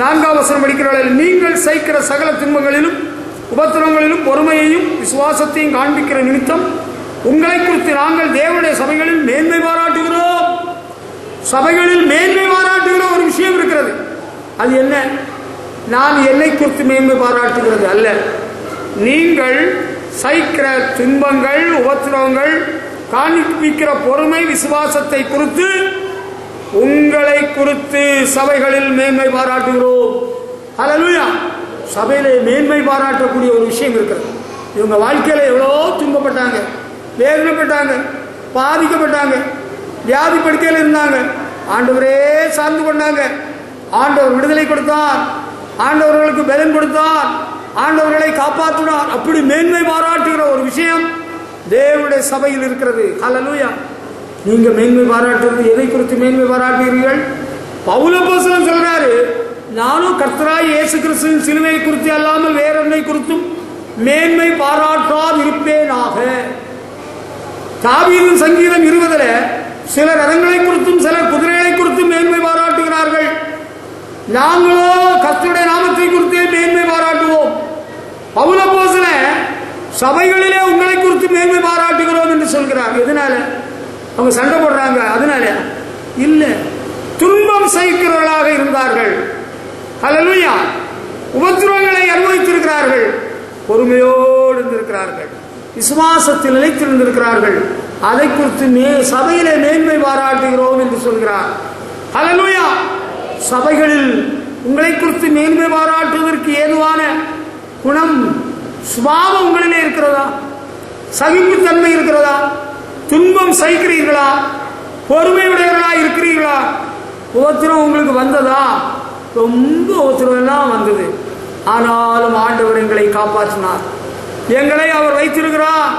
4ஆம் வசனம் படிக்கிறார்கள். நீங்கள் சகிக்கிற சகல துன்பங்களிலும் உபத்திரவங்களிலும் பொறுமையையும் விசுவாசத்தையும் காண்பிக்கிற நிமித்தம் உங்களை குறித்து நாங்கள் தேவனுடைய சபைகளில் மேன்மை பாராட்டுகிறோம். சபைகளில் மேன்மை பாராட்டுகிற ஒரு விஷயம் இருக்கிறது. அது என்ன? நான் என்னை குறித்து மேன்மை பாராட்டுகிறது அல்ல. நீங்கள் சகிக்கிற துன்பங்கள் உபத்திரவங்கள் காண்பிக்கிற பொறுமை விசுவாசத்தை குறித்து உங்களை குறித்து சபைகளில் மேன்மை பாராட்டுகிறோம். ஹல்லேலூயா. சபையிலே மேன்மை பாராட்டக்கூடிய ஒரு விஷயம் இருக்கிறது. இவங்க வாழ்க்கையில எவ்வளோ துன்பப்பட்டாங்க, வேதனைப்பட்டாங்க, பாதிக்கப்பட்டாங்க, வியாதி படுக்கையில் இருந்தாங்க. ஆண்டவரே சார்ந்து கொண்டாங்க. ஆண்டவர் விடுதலை கொடுத்தார், ஆண்டவர்களுக்கு பலன் கொடுத்தார், ஆண்டவர்களை காப்பாற்றினார். அப்படி மேன்மை பாராட்டுகிற ஒரு விஷயம் தேவனுடைய சபையில் இருக்கிறது. ஹல்லேலூயா. நீங்க மேன்மை பாராட்டுறது எதை குறித்து மேன்மை பாராட்டுகிறீர்கள்? பவுல் அப்போஸ்தலன் சொல்றாரு, நானும் கர்த்தராகிய இயேசு கிறிஸ்துவின் சிலுவை குறித்து அல்லாமல் வேற ஒன்றை குறித்தும் மேன்மை பாராட்டாதிருப்பேனாக. தாவீதின் சங்கீதம் 20 சில ரதங்களை குறித்தும் சிலர் குதிரைகளை குறித்தும் மேன்மை பாராட்டுகிறார்கள். நாங்களோ கர்த்தருடைய நாமத்தை குறித்தே மேன்மை பாராட்டுவோம். பவுல் அப்போஸ்தலன் சபைகளிலே உங்களை குறித்து மேன்மை பாராட்டுகிறோம் என்று சொல்கிறார். எதனால? அவங்க சண்டை போடுறாங்க அதனால இல்ல, துன்பம் சகிக்கிறவர்களாக இருந்தார்கள். ஹல்லேலூயா. உபத்திரவங்களை அனுபவித்திருக்கிறார்கள், பொறுமையோடு இருந்திருக்கிறார்கள், விசுவாசத்தில் நிலைத்திருந்திருக்கிறார்கள். அதை குறித்து சபையிலே மேன்மை பாராட்டுகிறோம் என்று சொல்கிறார். ஹல்லேலூயா. சபைகளில் உங்களை குறித்து மேன்மை பாராட்டுவதற்கு ஏதுவான குணம் சுபாவம் உங்களிலே இருக்கிறதா? சகிப்புத்தன்மை இருக்கிறதா? துன்பம் சகிக்கிறீர்களா? பொறுமையுடையவர்களா இருக்கிறீர்களா? உபத்திரம் உங்களுக்கு வந்ததா? ரொம்ப உபத்திரம் எல்லாம் வந்தது, ஆனாலும் ஆண்டவர் எங்களை காப்பாற்றினார். எங்களை அவர் வைத்திருக்கிறார்.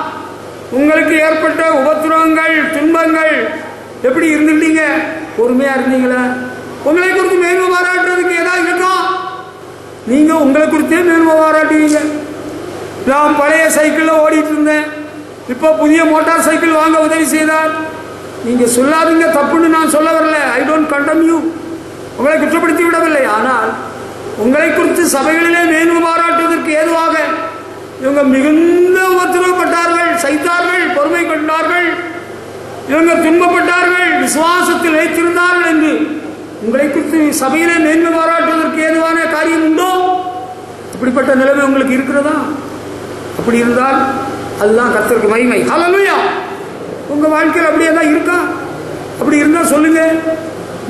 உங்களுக்கு ஏற்பட்ட உபத்திரவங்கள் துன்பங்கள் எப்படி இருந்துட்டீங்க? பொறுமையா இருந்தீங்களா? உங்களை குறித்து மேன்மை பாராட்டுறதுக்கு ஏதாவது இருக்கும்? நீங்க உங்களை குறித்தே மேன்மை பாராட்டுவீங்க. நான் பழைய சைக்கிள்ல ஓடிட்டு இருந்தேன், இப்போ புதிய மோட்டார் சைக்கிள் வாங்க உதவி செய்தார். நீங்க சொல்லாதீங்க, தப்புன்னு நான் சொல்ல வரல. ஐ டோன்ட் கண்டெம் யூ, உங்களை குற்றப்படுத்தி விடவில்லை. ஆனால் உங்களை குறித்து சபைகளிலே மேன்மை பாராட்டுவதற்கு ஏதுவாக இவங்க மிகுந்த உபத்திரவப்பட்டார்கள், சைத்தார்கள், பொறுமை கொண்டார்கள், இவங்க துன்பப்பட்டார்கள், விசுவாசத்தில் வைத்திருந்தார்கள் என்று உங்களை குறித்து சபையிலே மேன்மை பாராட்டுவதற்கு ஏதுவான காரியம் உண்டோ? அப்படிப்பட்ட நிலைமை உங்களுக்கு இருக்கிறதா? அப்படி இருந்தால் அதுதான் கர்த்தருக்கு மகிமை. ஹல்லேலூயா. உங்க வாழ்க்கையில் அப்படியே தான் இருக்கா? அப்படி இருந்தா சொல்லுங்க,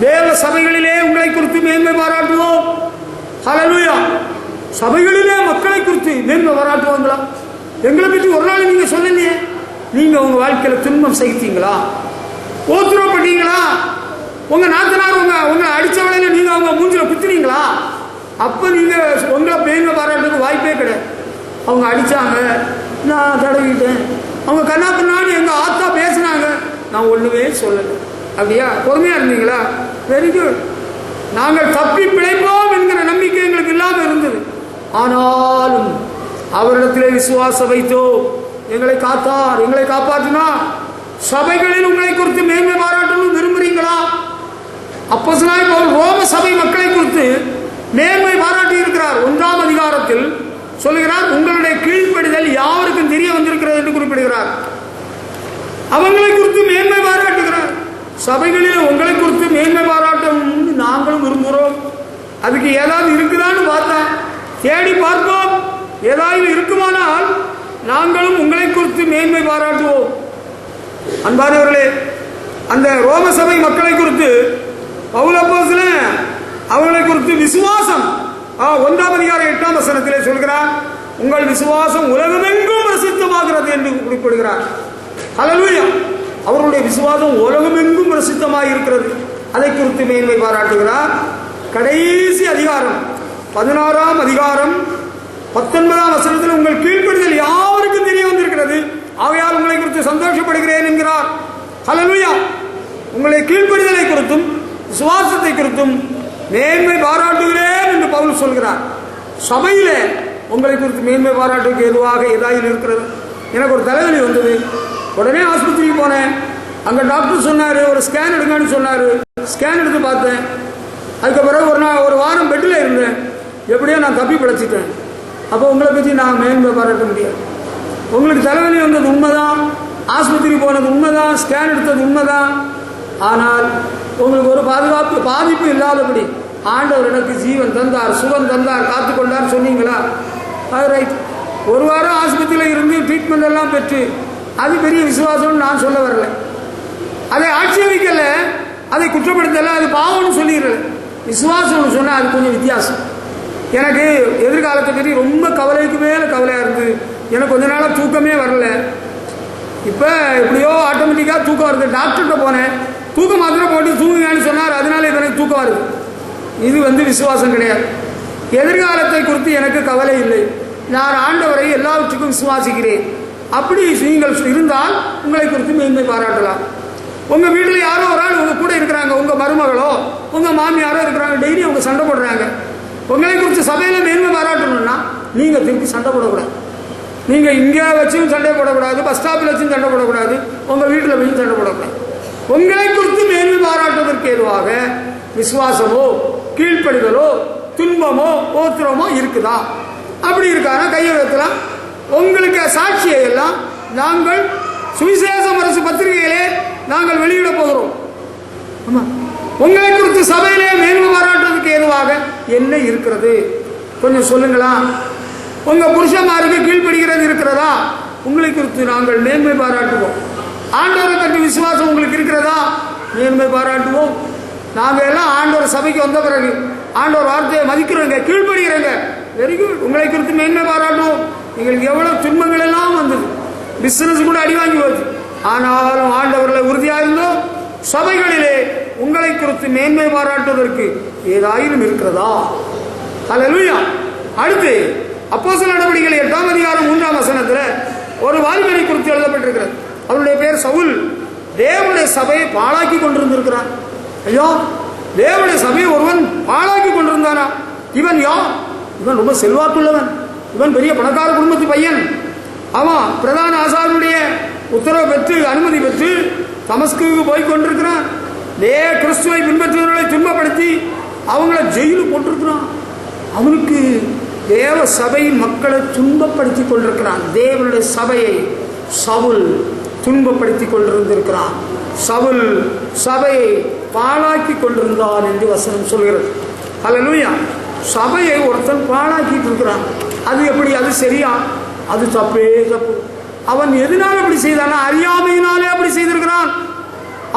தேவ சபைகளிலே உங்களை குறித்து மேன்மை பாராட்டுவோம். ஹல்லேலூயா. சபைகளிலே மக்களை குறித்து மேன்மை பாராட்டுவாங்களா? எங்களை பற்றி ஒரு நாள் நீங்க சொல்லலையே. நீங்க உங்க வாழ்க்கையில துன்பம் சகித்தீங்களா? ஓத்துறப்பட்டீங்களா? உங்க நாத்தனார் உங்களை அடிச்சவளையில நீங்க அவங்க மூஞ்சில குத்துனீங்களா? அப்ப நீங்க உங்களை மேன்மை பாராட்டுறதுக்கு வாய்ப்பே கிடையாது. அவங்க அடிச்சாங்க, நான் தடவிட்டேன், அவங்க கண்ணா பின்னாடி எங்க ஆத்தா பேசினாங்க, நான் ஒண்ணுமே சொல்லலை. அப்படியா? பொறுமையா இருந்தீங்களா? Very good. நாங்கள் தப்பி பிழைப்போம் என்கிற நம்பிக்கை எங்களுக்கு இல்லாம இருந்தது, ஆனாலும் அவரிடத்திலே விசுவாசம் வைத்தோ எங்களை காத்தார், எங்களை காப்பாற்றினார். சபைகளில் உங்களை குறித்து மேன்மை பாராட்டணும் விரும்புறீங்களா? அப்போஸ்தலனாகிய பவுல் ரோம சபை மக்களை குறித்து மேன்மை பாராட்டி இருக்கிறார். 1ஆம் அதிகாரத்தில் சொல்லுகிறார், உங்களுடைய கீழ்ப்படிதல் யாருக்கும் தெரிய வந்திருக்கிறது என்று குறிப்பிடுகிறார். அவங்களை குறித்து மேன்மை பாராட்டுகிறார். சபைகளில் உங்களை குறித்து மேன்மை பாராட்டும் நாங்களும் விரும்புகிறோம். அதுக்கு ஏதாவது இருக்குதான்னு பார்த்தா தேடி பார்ப்போம். ஏதாவது இருக்குமானால் நாங்களும் உங்களை குறித்து மேன்மை பாராட்டுவோம். அன்பானவர்களே, அந்த ரோம சபை மக்களை குறித்து பவுல் அப்போஸ்தலன் அவர்களை குறித்து விசுவாசம் 1ஆம் அதிகாரம் 8ஆம் வசனத்திலே சொல்கிறார், உங்கள் விசுவாசம் உலகமெங்கும் பிரசித்தமாகிறது என்று குறிப்பிடுகிறார். ஹல்லேலூயா. அவர்களுடைய விசுவாசம் உலகமெங்கும் பிரசித்தமாக இருக்கிறது. அதை குறித்து மேன்மை பாராட்டுகிறார். கடைசி அதிகாரம் 16ஆம் அதிகாரம் 19ஆம் வசனத்தில் உங்கள் கீழ்ப்படிதல் யாருக்கும் தெரிய வந்திருக்கிறது, ஆகையால் உங்களை குறித்து சந்தோஷப்படுகிறேன் என்கிறார். ஹல்லேலூயா. உங்களை கீழ்ப்படிதலை குறித்தும் விசுவாசத்தை குறித்தும் மேன்மை பாராட்டுகிறேன் என்று பவுல் சொல்கிறார். சபையிலே உங்களை குறித்து மேன்மை பாராட்டுக்கு எதுவாக ஏதாவது இருக்கிறது. எனக்கு ஒரு தலைவலி வந்தது, உடனே ஆஸ்பத்திரிக்கு போனேன். அங்கே டாக்டர் சொன்னார், ஒரு ஸ்கேன் எடுங்கன்னு சொன்னார். ஸ்கேன் எடுத்து பார்த்தேன். அதுக்கு பிறகு ஒரு வாரம் பெட்டில் இருந்தேன். எப்படியோ நான் தப்பி பிழைச்சிட்டேன். அப்போ உங்களை பற்றி நான் மேன்மை பாராட்ட முடியாது. உங்களுக்கு தலைவலி வந்தது உண்மைதான், ஆஸ்பத்திரி போனது உண்மைதான், ஸ்கேன் எடுத்தது உண்மைதான். ஆனால் உங்களுக்கு ஒரு பாதிப்பு இல்லாதபடி ஆண்டவர் எனக்கு ஜீவன் தந்தார், சுகம் தந்தார், காத்து கொண்டார் சொன்னீங்களா? அது ரைட். ஒரு வாரம் ஆஸ்பத்திரியில் இருந்து ட்ரீட்மெண்ட் எல்லாம் பெற்று அது பெரிய விசுவாசம்னு நான் சொல்ல வரல. அதை ஆட்சேபிக்கல, அதை குற்றப்படுத்தலை, அது பாவம்னு சொல்லிடுறல. விசுவாசம்னு சொன்னால் அது கொஞ்சம் வித்தியாசம். எனக்கு எதிர்காலத்தை பற்றி ரொம்ப கவலைக்கு மேலே கவலையாக இருந்தது. எனக்கு கொஞ்ச நாளாக தூக்கமே வரல. இப்போ எப்படியோ ஆட்டோமேட்டிக்காக தூக்கம் வருது. டாக்டர்கிட்ட போனேன், தூக்க மாத்திரை போட்டு தூங்குங்கன்னு சொன்னார். அதனால எனக்கு தூக்கம் வருது. இது விசுவாசம் கிடையாது. எதிர்காலத்தை குறித்து எனக்கு கவலை இல்லை. நான் ஆண்டவரை எல்லாவற்றுக்கும் விசுவாசிக்கிறேன். அப்படி நீங்கள் இருந்தால் உங்களை குறித்து மேன்மை பாராட்டலாம். உங்கள் வீட்டில் யாரோ ஒரு ஆள் உங்கள் கூட இருக்கிறாங்க, உங்கள் மருமகளோ உங்கள் மாமியாரோ இருக்கிறாங்க, டெய்லி அவங்க சண்டை போடுறாங்க. உங்களை குறித்து சபையில் மேன்மை பாராட்டணும்னா நீங்கள் திருப்பி சண்டை போடக்கூடாது. நீங்கள் இங்கே வச்சும் சண்டை போடக்கூடாது, பஸ் ஸ்டாப்பில் வச்சும் சண்டை போடக்கூடாது, உங்கள் வீட்டில் வச்சும் சண்டை போடக்கூடாது. உங்களை குறித்து மேன்மை பாராட்டுவதற்கு ஏதுவாக விசுவாசமோ கீழ்ப்படிதலோ துன்பமோ ஓத்திரமோ இருக்குதா? அப்படி இருக்கானா கையை வைக்கலாம். உங்களுக்கு சாட்சியை எல்லாம் நாங்கள் சுவிசேஷம் அரசு பத்திரிகையிலே நாங்கள் வெளியிட போகிறோம். ஆமா, உங்களை குறித்து சபையிலே மேன்மை பாராட்டுவதற்கு ஏதுவாக என்ன இருக்கிறது கொஞ்சம் சொல்லுங்களா? உங்க புருஷமாருக்கு கீழ்ப்படுகிறது இருக்கிறதா? உங்களை குறித்து நாங்கள் மேன்மை பாராட்டுவோம். ஆண்டவரை பற்றி விசுவாசம் உங்களுக்கு இருக்கிறதா? மேன்மை பாராட்டுவோம். நாங்கள் எல்லாம் ஆண்டவர் சபைக்கு வந்த பிறகு ஆண்டவர் வார்த்தையை மதிக்கிறோங்க, கீழ்ப்படுகிறோங்க. Very good. உங்களை குறித்து மேன்மை பாராட்டுவோம். எங்களுக்கு எவ்வளவு துன்பங்கள் எல்லாம் வந்தது, பிசினஸ் கூட அடி வாங்கி போச்சு. ஆனாலும் ஆண்டவர்களை உறுதியாக இருந்தோம். சபைகளிலே உங்களை குறித்து மேன்மை பாராட்டுவதற்கு ஏதாயிலும் இருக்கிறதா? ஹல்லேலூயா. அடுத்து அப்போஸ்தலர் நடவடிக்கைகள் 8ஆம் அதிகாரம் 3ஆம் வசனத்தில் ஒரு வாலிபனை குறித்து எழுதப்பட்டிருக்கிறது. அவருடைய பேர் சவுல். தேவனுடைய சபையை பாழாக்கி கொண்டிருந்திருக்கிறான். ஐயோ, தேவனுடைய சபையை ஒருவன் பாழாக்கி கொண்டிருந்தானா? இவன் யார்? இவன் ரொம்ப செல்வாக்குள்ளவன். இவன் பெரிய பணக்கார குடும்பத்து பையன். அவன் பிரதான ஆசாரியனுடைய உத்தரவு பெற்று அனுமதி பெற்று தமஸ்குக்கு போய் கொண்டிருக்கிறான். கிறிஸ்துவை பின்பற்றுவர்களை துன்பப்படுத்தி அவங்கள ஜெயிலு போட்டிருக்கிறான். அவனுக்கு தேவ சபையின் மக்களை துன்பப்படுத்தி கொண்டிருக்கிறான். தேவனுடைய சபையை சவுல் துன்பப்படுத்தி கொண்டிருந்திருக்கிறான். சவுல் சபையை பாழாக்கி கொண்டிருந்தான் என்று வசனம் சொல்கிறது. ஹல்லேலூயா. சபையை ஒருத்தன் பாழாக்கிட்டு இருக்கிறான். அது எப்படி? அது சரியா? அது தப்பே தப்பு. அவன் எதனால அப்படி செய்தானா? அறியாமையினாலே அப்படி செய்திருக்கிறான்.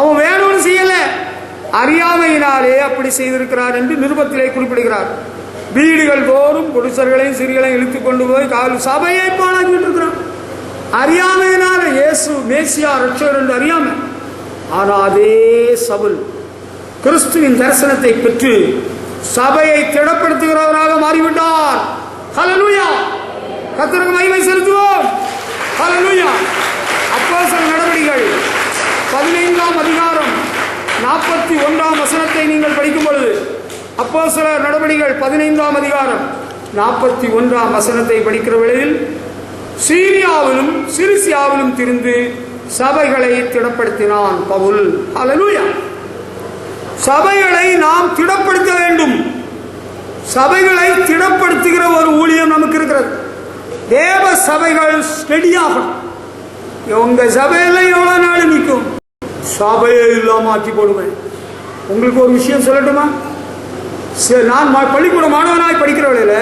அவன் வேணும்னு செய்யல, அறியாமையினாலே அப்படி செய்திருக்கிறார் என்று நிருபத்திலே குறிப்பிடுகிறார். வீடுகள் தோறும் புருஷர்களையும் சிறுகளையும் இழுத்துக் கொண்டு போய் சபையை பாழாக்கிட்டு இருக்கிறான். அறியாமையினால இயேசு மேசியா ரட்சகர் என்று அறியாமை. ஆனால் அதே சவுல் கிறிஸ்துவின் தரிசனத்தை பெற்று சபையை திடப்படுத்துகிறவராக மாறிவிட்டார். ஹல்லேலூயா. கர்த்தருக்கு மகிமை செலுத்துவோம். ஹல்லேலூயா. அப்போஸ்தலர் நடவடிக்கைகள் 15ஆம் அதிகாரம் 41ஆம் வசனத்தை நீங்கள் படிக்கும் பொழுது, அப்போஸ்தலர் நடவடிக்கைகள் 15ஆம் அதிகாரம் 41ஆம் வசனத்தை படிக்கிற வேளையில் சீரியாவிலும் சிரிசியாவிலும் திரிந்து சபைகளை திடப்படுத்தினான் பவுல். ஹல்லேலூயா. சபைகளை நாம் திடப்படுத்த வேண்டும். சபைகளை திடப்படுத்துகிற ஒரு ஊழியம் நமக்கு இருக்கிறது. தேவ சபைகள் ஸ்டெடியாகும். உங்க சபையில எவ்வளவு நாள் நிற்கும்? சபையை இல்லாம ஆக்கி போடுவேன். உங்களுக்கு ஒரு விஷயம் சொல்லட்டுமா? நான் பள்ளிக்கூட மாணவனாய் படிக்கிற வேளையில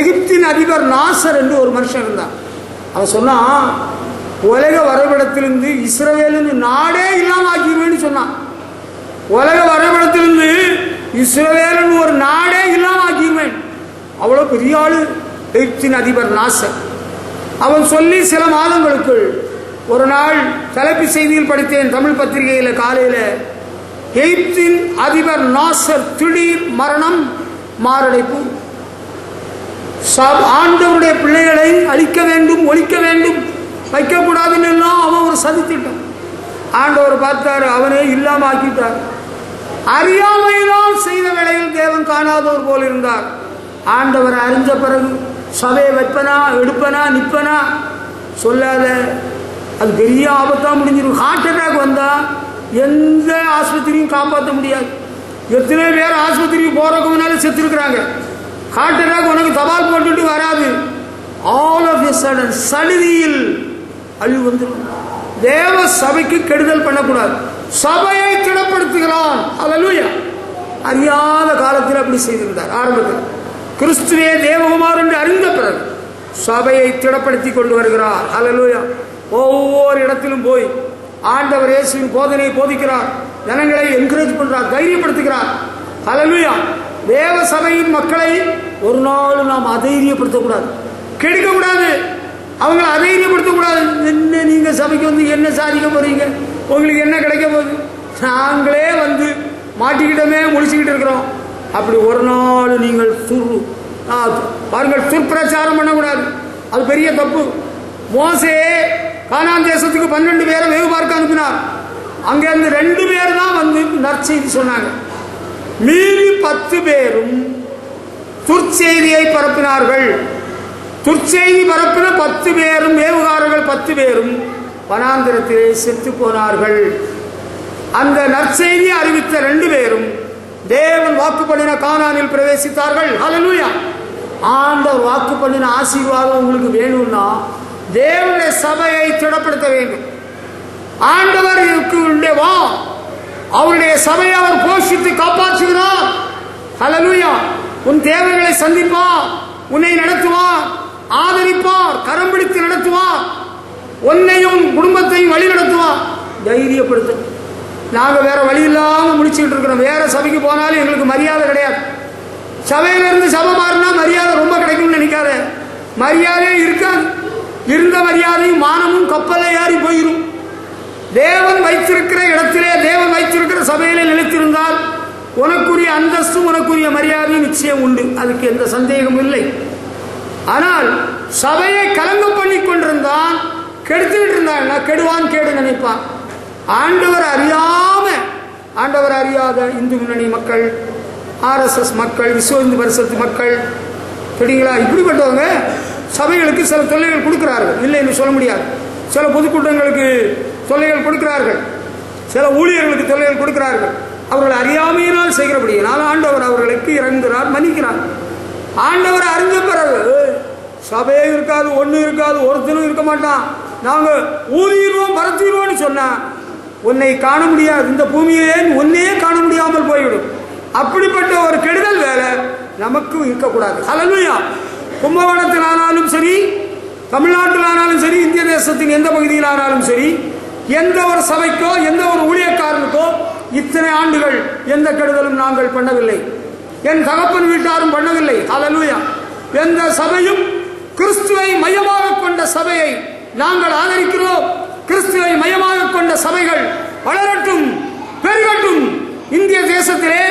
எகிப்தின் அதிபர் நாசர் என்று ஒரு மனுஷன் இருந்தான். அவன் சொன்னான், உலக வரைபடத்திலிருந்து இஸ்ரவேலின் நாடே இல்லாம ஆக்கிடுவேன்னு சொன்னான். உலக வரைபடத்திலிருந்து இஸ்ரவேலன் ஒரு நாடே இல்லாம ஆக்கிடுவேன். அவ்வளவு பெரிய ஆளு எகிப்தின் அதிபர் நாசர். அவன் சொல்லி சில மாதங்களுக்குள் ஒரு நாள் தலைப்பு செய்தியில் படித்தேன் தமிழ் பத்திரிகையில் காலையில், எகிப்தின் அதிபர் நாசர் திடீர் மரணம், மாரடைப்பு. ஆண்டவருடைய பிள்ளைகளை அழிக்க வேண்டும், ஒழிக்க வேண்டும், வைக்கக்கூடாதுன்னு எல்லாம் அவன் ஒரு சதித்திட்டம். ஆண்டவர் பார்த்தாரு, அவனே இல்லாம ஆக்கிட்டார். அறியாமையினால் செய்த வேளையில் தேவன் காணாதவர் போல் இருந்தார். ஆண்டவர் அறிஞ்ச பிறகு சபையை வைப்பனா, எடுப்பனா, நிப்பனா சொல்லாத, அது பெரிய ஆபத்தா முடிஞ்சிடும். ஹார்ட் அட்டாக் வந்தா எந்த ஆஸ்பத்திரியும் காப்பாற்ற முடியாது. எத்தனை பேர் ஆஸ்பத்திரிக்கு போறதுக்கு முன்னால செத்து இருக்கிறாங்க. ஹார்ட் அட்டாக் உனக்கு தபால் போட்டுட்டு வராது. ஆல் ஆஃப் எ சடன் சடுதியில் அழிவு வந்துடும். தேவ சபைக்கு கெடுதல் பண்ணக்கூடாது. சபையை திடப்படுத்துகிறான். அல்லேலூயா. அறியாத காலத்தில் அப்படி செய்திருந்தார். ஆரம்பத்தில் கிறிஸ்துவே தேவகுமார் என்று அறிந்த பிறகு சபையை திடப்படுத்தி கொண்டு வருகிறார். அல்லேலூயா. ஒவ்வொரு இடத்திலும் போய் ஆண்டவர் இயேசுவின் போதனையை போதிக்கிறார். ஜனங்களை என்கரேஜ் பண்றார், தைரியப்படுத்துகிறார். அல்லேலூயா. தேவ சபையின் மக்களை ஒரு நாள் நாம் அதைரியப்படுத்தக்கூடாது, கெடுக்கக்கூடாது, அவங்களை அதைரியப்படுத்தக்கூடாது. என்ன நீங்க சபைக்கு வந்து என்ன சாதிக்க போறீங்க, உங்களுக்கு என்ன கிடைக்க போகுது, நாங்களே வந்து மாட்டிக்கிட்டமே முடிச்சுக்கிட்டு இருக்கிறோம். அப்படி ஒரு நாள் நீங்கள் பாருங்கள், துர்பிரச்சாரம் பண்ணக்கூடாது. அது பெரிய தப்பு. மோசே கானான் தேசத்துக்கு 12 பேரை வேவு பார்க்க அனுப்பினார். அங்க இருந்து 2 பேர் தான் வந்து நற்செய்தி சொன்னாங்க. மீறி 10 பேரும் துர்ச்செய்தியை பரப்பினார்கள். துர்ச்செய்தி பரப்பின 10 பேரும், வேவுகாரர்கள் 10 பேரும் வனாந்திரத்திலே செத்து போனார்கள். அந்த நற்செய்தியை அறிவித்த 2 பேரும் தேவன் வாக்கு பண்ணின கானானில் பிரவேசித்தார்கள். ஹல்லேலூயா. ஆண்டவர் வாக்கு பண்ணின ஆசீர்வாதம் உங்களுக்கு வேணும்னா தேவனுடைய சபையை திடப்படுத்த வேண்டும். ஆண்டவர் வா, அவருடைய சபையை அவர் போஷித்து காப்பாற்றுகிறார். ஹல்லேலூயா. உன் தேவைகளை சந்திப்பார், உன்னை நடத்துவார், ஆதரிப்பார், கரம் பிடித்து நடத்துவார், உன்னையும் குடும்பத்தையும் வழி நடத்துவார். தைரியப்படுத்த. நாங்க வேற வழி இல்லாம முடிச்சுட்டு இருக்கிறோம். வேற சபைக்கு போனாலும் எங்களுக்கு மரியாதை கிடையாது. சபையில இருந்து சபை மாறினா மரியாதை ரொம்ப கிடைக்கும்னு நினைக்காத. மரியாதையே இருக்காது. இருந்த மரியாதையும் மானமும் கப்பலை ஏறி போயிடும். தேவன் வைத்திருக்கிற இடத்திலே, தேவன் வைத்திருக்கிற சபையிலே நிலைத்திருந்தால் உனக்குரிய அந்தஸ்தும் உனக்குரிய மரியாதையும் நிச்சயம் உண்டு. அதுக்கு எந்த சந்தேகமும் இல்லை. ஆனால் சபையை கலங்க பண்ணி கொண்டிருந்தான், கெடுத்துக்கிட்டு இருந்தான், கெடுவான் கேடு நினைப்பான். ஆண்டவர் அறியாத இந்து முன்னணி மக்கள், RSS மக்கள், விஸ்வ இந்து பரிஷத்து மக்கள், தெரியுங்களா, இப்படிப்பட்டவங்க சபைகளுக்கு சில தொல்லைகள் கொடுக்கிறார்கள். இல்லை என்று சொல்ல முடியாது. சில பொதுக்கூட்டங்களுக்கு தொல்லைகள் கொடுக்கிறார்கள், சில ஊழியர்களுக்கு தொல்லைகள் கொடுக்கிறார்கள். அவர்கள் அறியாமையினால் செய்கிறபடியினால் ஆண்டவர் அவர்களுக்கு இறங்குகிறார், மன்னிக்கிறார். ஆண்டவர் அறிஞ்ச பிறகு சபையே இருக்காது, ஒண்ணு இருக்காது, ஒருத்தனும் இருக்க மாட்டான். நாங்க ஊதிடுவோம், பரத்திடுவோம்னு சொன்னா உன்னை காண முடியாது. இந்த பூமியே ஒன்னே காண முடியாமல் போய்விடும். அப்படிப்பட்ட ஒரு கெடுதல் வேலை நமக்கு இருக்கக்கூடாது. ஹல்லேலூயா. கும்பகோணத்தில் ஆனாலும் சரி, தமிழ்நாட்டில் ஆனாலும் சரி, இந்திய தேசத்தின் எந்த பகுதியில் ஆனாலும் சரி, எந்த ஒரு சபைக்கோ எந்த ஒரு ஊழியக்காரனுக்கோ இத்தனை ஆண்டுகள் எந்த கெடுதலும் நாங்கள் பண்ணவில்லை. என் தகப்பன் வீட்டாரும் பண்ணவில்லை. ஹல்லேலூயா. எந்த சபையும் கிறிஸ்துவை மையமாக கொண்ட சபையை நாங்கள் ஆதரிக்கிறோம். கிறிஸ்துவை மையமாக கொண்ட சபைகள் வளரட்டும், பெருகட்டும். இந்திய தேசத்திலே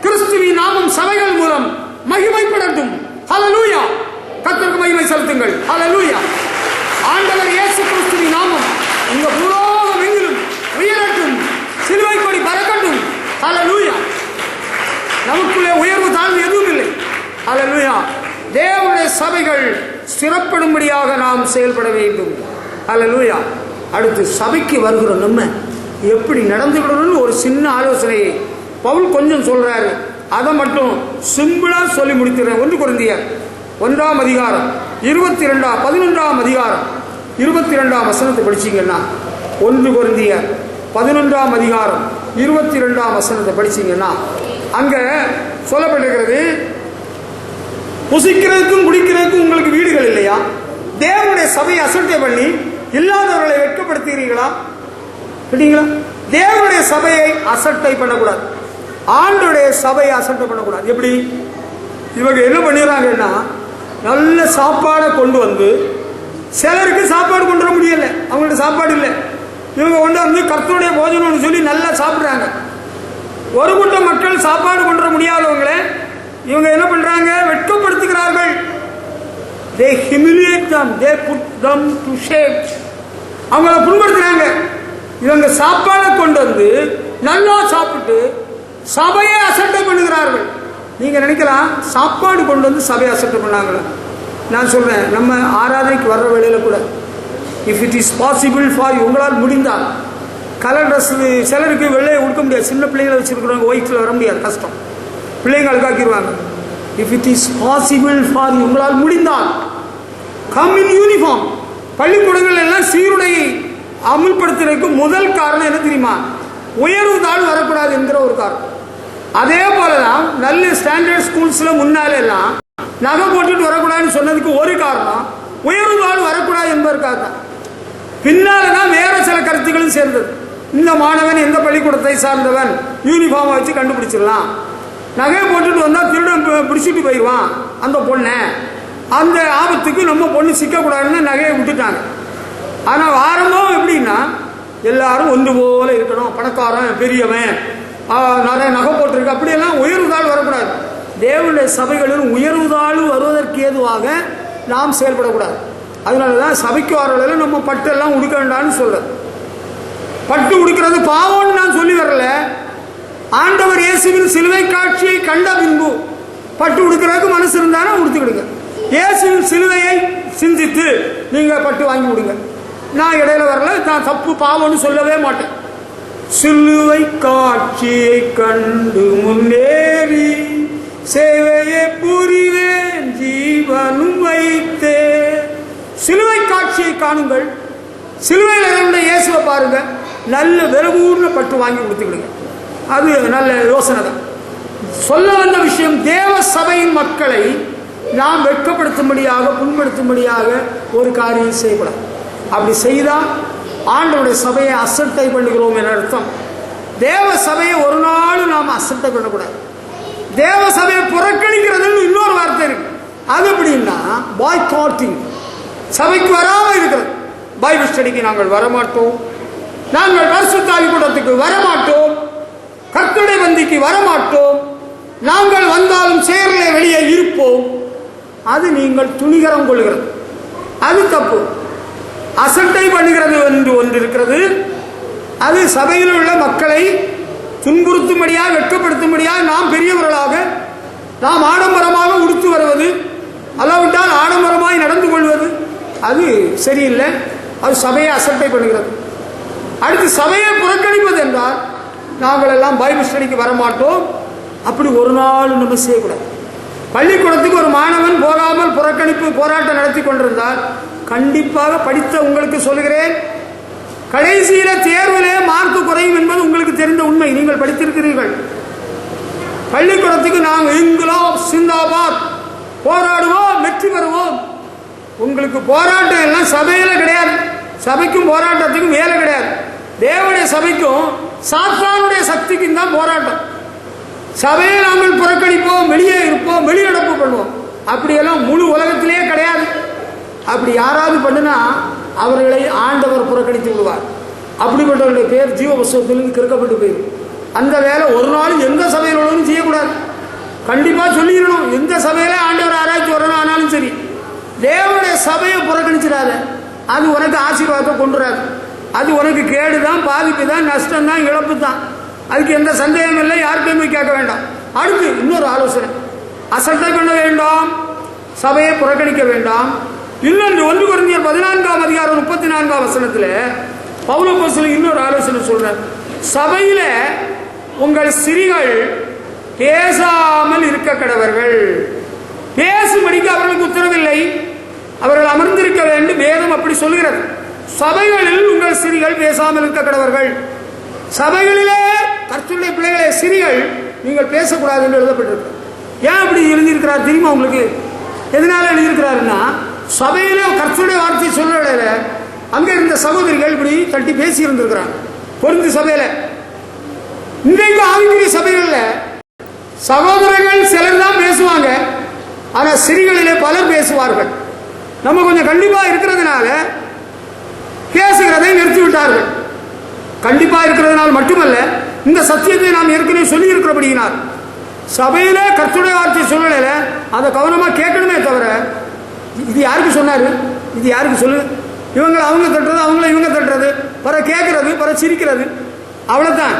கிறிஸ்துவின் நாமம் சபைகள் மூலம் மகிமைப்படட்டும். ஹல்லேலூயா. கர்த்தருக்கு மகிமை செலுத்துங்கள். ஹல்லேலூயா. ஆண்டவர் இயேசு கிறிஸ்துவின் நாமம் இந்த பூலோகம் எங்கிலும் உயரட்டும், சிலுவை கொடி பறக்கட்டும். ஹல்லேலூயா. நமக்குள்ளே உயர்வு தாழ்வு எதுவும் இல்லை. ஹல்லேலூயா. தேவனுடைய சபைகள் ஸ்திரப்படும்படியாக நாம் செயல்பட வேண்டும். ஹல்லேலூயா. அடுத்து சபைக்கு வருகிற நம்ம எப்படி நடந்துக்கணும்னு ஒரு சின்ன ஆலோசனையை பவுல் கொஞ்சம் சொல்றாரு. அதை மட்டும் சிம்பிளா சொல்லி முடிக்கிறேன். 1 கொரிந்தியர் 1ஆம் அதிகாரம் 11ஆம் அதிகாரம் 22ஆம் வசனத்தை படிச்சீங்கன்னா, 1 கொரிந்தியர் 11ஆம் அதிகாரம் 22ஆம் வசனத்தை படிச்சீங்கன்னா அங்க சொல்லப்பட்டிருக்கிறது, புசிக்கிறதுக்கும் குடிக்கிறதுக்கும் உங்களுக்கு வீடுகள் இல்லையா? தேவனுடைய சபையை அசட்டை பண்ணி இல்லாதவர்களை வெட்கப்படுத்துகிறீங்களா? கேட்டீங்களா? தேவனுடைய சபையை அசட்டை பண்ணக்கூடாது. ஆண்டவருடைய சபையை அசட்டை பண்ணக்கூடாது. எப்படி இவங்க என்ன பண்ணிடுறாங்கன்னா, நல்ல சாப்பாடை கொண்டு வந்து, சிலருக்கு சாப்பாடு கொண்டு வர முடியல, அவங்கள்ட்ட சாப்பாடு இல்லை, இவங்க கொண்டு வந்து கர்த்தருடைய போஜனம்னு சொல்லி நல்லா சாப்பிட்றாங்க. ஒரு கூட்டம் மக்கள் சாப்பாடு கொண்டு வர முடியாதவங்களை இவங்க என்ன பண்றாங்க, வெட்கப்படுத்துகிறார்கள். they humiliate them, they put them to shame. அவங்கள புண்படுத்துறாங்க. இவங்க சாப்பாடை கொண்டு வந்து நல்லா சாப்பிட்டு சபையை அசட்டை பண்ணுகிறார்கள். நீங்க நினைக்கலாம் சாப்பாடு கொண்டு வந்து சபையை அசட்டை பண்ணாங்களா? நான் சொல்றேன், நம்ம ஆராதனைக்கு வர்ற வேளையில கூட if it is possible for, உங்களால் முடிந்தால் கலர் ட்ரெஸ், சிலருக்கு வெள்ளையை கொடுக்க முடியாது, சின்ன பிள்ளைங்களை வச்சிருக்கிறவங்க ஒயிட்ல வர முடியாது, கஷ்டம், பிள்ளைங்க அழுக்காக்கிடுவாங்க. If it is possible for, உங்களால் முடிந்தால் கம் இன் யூனிஃபார்ம். பள்ளிக்கூடங்கள் எல்லாம் சீருடையை அமுல்படுத்துறதுக்கு முதல் காரணம் என்ன தெரியுமா? உயர்வு தாழ்வு வரக்கூடாது என்கிற ஒரு காரணம். அதே போலதான் நல்ல ஸ்டாண்டர்ட் ஸ்கூல்ஸ்ல முன்னால எல்லாம் நகை போட்டுட்டு வரக்கூடாதுன்னு சொன்னதுக்கு ஒரு காரணம் உயர்வு தாழ்வு வரக்கூடாது என்பதற்காக தான். பின்னால்தான் வேற சில கருத்துக்களும் சேர்ந்தது. இந்த மாணவன் எந்த பள்ளிக்கூடத்தை சார்ந்தவன் யூனிஃபார்மை வச்சு கண்டுபிடிச்சிடலாம், நகை போட்டுட்டு வந்தா திருடன் பிடிச்சிட்டு போயிடுவான் அந்த பொண்ணை, அந்த ஆபத்துக்கு நம்ம பொண்ணு சிக்கக்கூடாதுன்னு நகையை விட்டுட்டாங்க. ஆனால் ஆரம்பம் எப்படின்னா எல்லாரும் ஒன்று போல இருக்கணும், பணக்காரன் பெரியவன் நிறைய நகை போட்டிருக்கு, அப்படியெல்லாம் உயர்வு தாழ்வு வரக்கூடாது. தேவனுடைய சபைகளில் உயர்வு தாழ்வு வருவதற்கு ஏதுவாக நாம் செயல்படக்கூடாது. அதனாலதான் சபைக்கு வரல நம்ம பட்டு எல்லாம் உடுக்க வேண்டாம்னு சொல்றது. பட்டு உடுக்கிறது பாவம்னு நான் சொல்லி வரல. ஆண்டவர் இயேசுவின் சிலுவை காட்சியை கண்ட பின்பு பட்டு உடுக்கிறதுக்கு மனசு இருந்தாலும் உடுத்துக்கிடுங்க. இயேசுவின் சிலுவையை சிந்தித்து நீங்க பட்டு வாங்கி விடுங்க. நான் இடையில வரல, நான் தப்பு பாவம்னு சொல்லவே மாட்டேன். சிலுவை காட்சியை கண்டு முன்னேறி சேவையை புரிவேன் ஜீவனும் வைத்தே. சிலுவை காட்சியை காணுங்கள், சிலுவையில் இருந்த இயேசுவை பாருங்க, நல்ல விறகூர்ன பட்டு வாங்கி கொடுத்துக்கிடுங்க. அது நல்ல யோசனை தான். சொல்ல வந்த விஷயம், தேவ சபையின் மக்களை நாம் வெட்கப்படுத்தும்படியாக புண்படுத்தும்படியாக ஒரு காரியம் செய்யக்கூடாது. அப்படி செய்தால் ஆண்டவருடைய சபையை அசட்டை பண்ணுகிறோம் என அர்த்தம். தேவ சபையை ஒரு நாள் நாம் அசட்டை பண்ணக்கூடாது. தேவ சபையை புறக்கணிக்கிறது இன்னொரு வார்த்தை இருக்கு. அது எப்படின்னா பாய்காட்டிங், சபைக்கு வராம இருக்கிறது. பைபிள் ஸ்டடிக்கு நாங்கள் வரமாட்டோம், நாங்கள் பரிசுத்த ஆவி கூட்டத்துக்கு வரமாட்டோம், கர்த்தருடைய பந்திக்கு வரமாட்டோம், நாங்கள் வந்தாலும் சேர்ல வெளியே இருப்போம். அது நீங்கள் துணிகரம் கொள்கிறது, அது தப்பு. அசட்டை பண்ணுகிறது என்று ஒன்று இருக்கிறது. அது சபையில் உள்ள மக்களை துன்புறுத்தும்படியாக வெட்கப்படுத்தும்படியாக நாம் பெரியவர்களாக நாம் ஆடம்பரமாக உடுத்து வருவது, அல்லாவிட்டால் ஆடம்பரமாய் நடந்து கொள்வது, அது சரியில்லை. அது சபையை அசட்டை பண்ணுகிறது. அடுத்து சபையை புறக்கணிப்பது என்றால் நாங்கள் எல்லாம் பைபிள் ஸ்டடிக்கு வரமாட்டோம், அப்படி ஒரு நாள் நம்ம செய்யக்கூடாது. பள்ளிக்கூடத்துக்கு ஒரு மாணவன் போகாமல் புறக்கணிப்பு போராட்டம் நடத்தி கொண்டிருந்தால் கண்டிப்பாக படித்த உங்களுக்கு சொல்கிறேன், கடைசியில தேர்விலே மார்க் குறையும் என்பது உங்களுக்கு தெரிந்த உண்மை. நீங்கள் படித்திருக்கிறீர்கள். பள்ளிக்கூடத்துக்கு நாங்கள் இன்குலாப் சிந்தாபாத் போராடுவோம், வெற்றி பெறுவோம். உங்களுக்கு போராட்டம் எல்லாம் சபையில கிடையாது. சபைக்கும் போராட்டத்துக்கும் வேலை கிடையாது. தேவனுடைய சபைக்கும் சாத்தானுடைய சக்திக்கும் தான் போராட்டம். சபையை நாங்கள் புறக்கணிப்போம், வெளியே இருப்போம், வெளிநடப்பு பண்ணுவோம், அப்படியெல்லாம் முழு உலகத்திலேயே கிடையாது. அப்படி யாராவது பண்ணுனா அவர்களை ஆண்டவர் புறக்கணித்து விடுவார். அப்படிப்பட்டவருடைய பேர் ஜீவ புஸ்தகத்திலிருந்து கிறுக்கப்பட்டு போயிடும். அந்த வேலை ஒரு நாளும் எந்த சபையில் உள்ளவரும் செய்யக்கூடாது. கண்டிப்பா சொல்லிடணும், எந்த சபையில ஆண்டவர் ஆராய்ச்சி வரணும் ஆனாலும் சரி, தேவனுடைய சபையை புறக்கணிச்சிடாத. அது உனக்கு ஆசீர்வாதத்தை கொண்டுறாது. அது உனக்கு கேடுதான், பாதிப்பு தான், நஷ்டம் தான், இழப்பு தான். அதுக்கு எந்த சந்தேகம் இல்லை, யாருக்கையுமே கேட்க வேண்டாம். அடுத்து இன்னொரு ஆலோசனை, அசட்டை பண்ண வேண்டாம், சபையை புறக்கணிக்க வேண்டாம். இன்னொன்று 1 கொரிந்தியர் 14ஆம் அதிகாரம் 34ஆம் வசனத்தில் பவுல் அப்போஸ்தலன் இன்னொரு ஆலோசனை சொல்றார். சபையில உங்கள் சிறிகள் பேசாமல் இருக்க கடவர்கள். பேசும்படிக்கு அவர்களுக்கு உத்தரவில்லை, அவர்கள் அமர்ந்திருக்க வேண்டும், வேதம் அப்படி சொல்கிறது. சபைகளில் உங்கள் சிறிகள் பேசாமல் இருக்க கடவர்கள். சபைகளிலே கர்த்தருடைய பிள்ளைகளே சிறிகள் நீங்கள் பேசக்கூடாது என்று எழுதப்பட்டிருக்கு. ஏன் அப்படி எழுதியிருக்கிறார் தெரியுமா உங்களுக்கு? எதனால எழுதியிருக்கிறாருன்னா, சபையில கர்த்தருடைய வார்த்தை சொல்ல அங்க இருந்த சகோதரிகள் இப்படி தட்டி பேசி இருந்திருக்கிறாங்க. பொருந்து சபையில இன்றைக்கு ஆவிக்குரிய சபைகள்ல சகோதரர்கள் சிலர் தான் பேசுவாங்க, ஆனா ஸ்திரீகளிலே பலர் பேசுவார்கள். நம்ம கொஞ்சம் கண்டிப்பா இருக்கிறதுனால பேசுகிறதை நிறுத்திவிட்டார்கள். கண்டிப்பா இருக்கிறதுனால மட்டுமல்ல, இந்த சத்தியத்தை நாம் ஏற்கனவே சொல்லி இருக்கிறபடியினால் சபையில கர்த்தருடைய வார்த்தை சொல்லல, அதை கவனமா கேட்கணுமே தவிர இது யாருக்கு சொன்னாரு, இது யாருக்கு சொல்லு, இவங்க அவங்க தட்டுறது, அவங்கள இவங்க தட்டுறது, பிற கேட்கறது, பிற சிரிக்கிறது, அவ்வளவுதான்,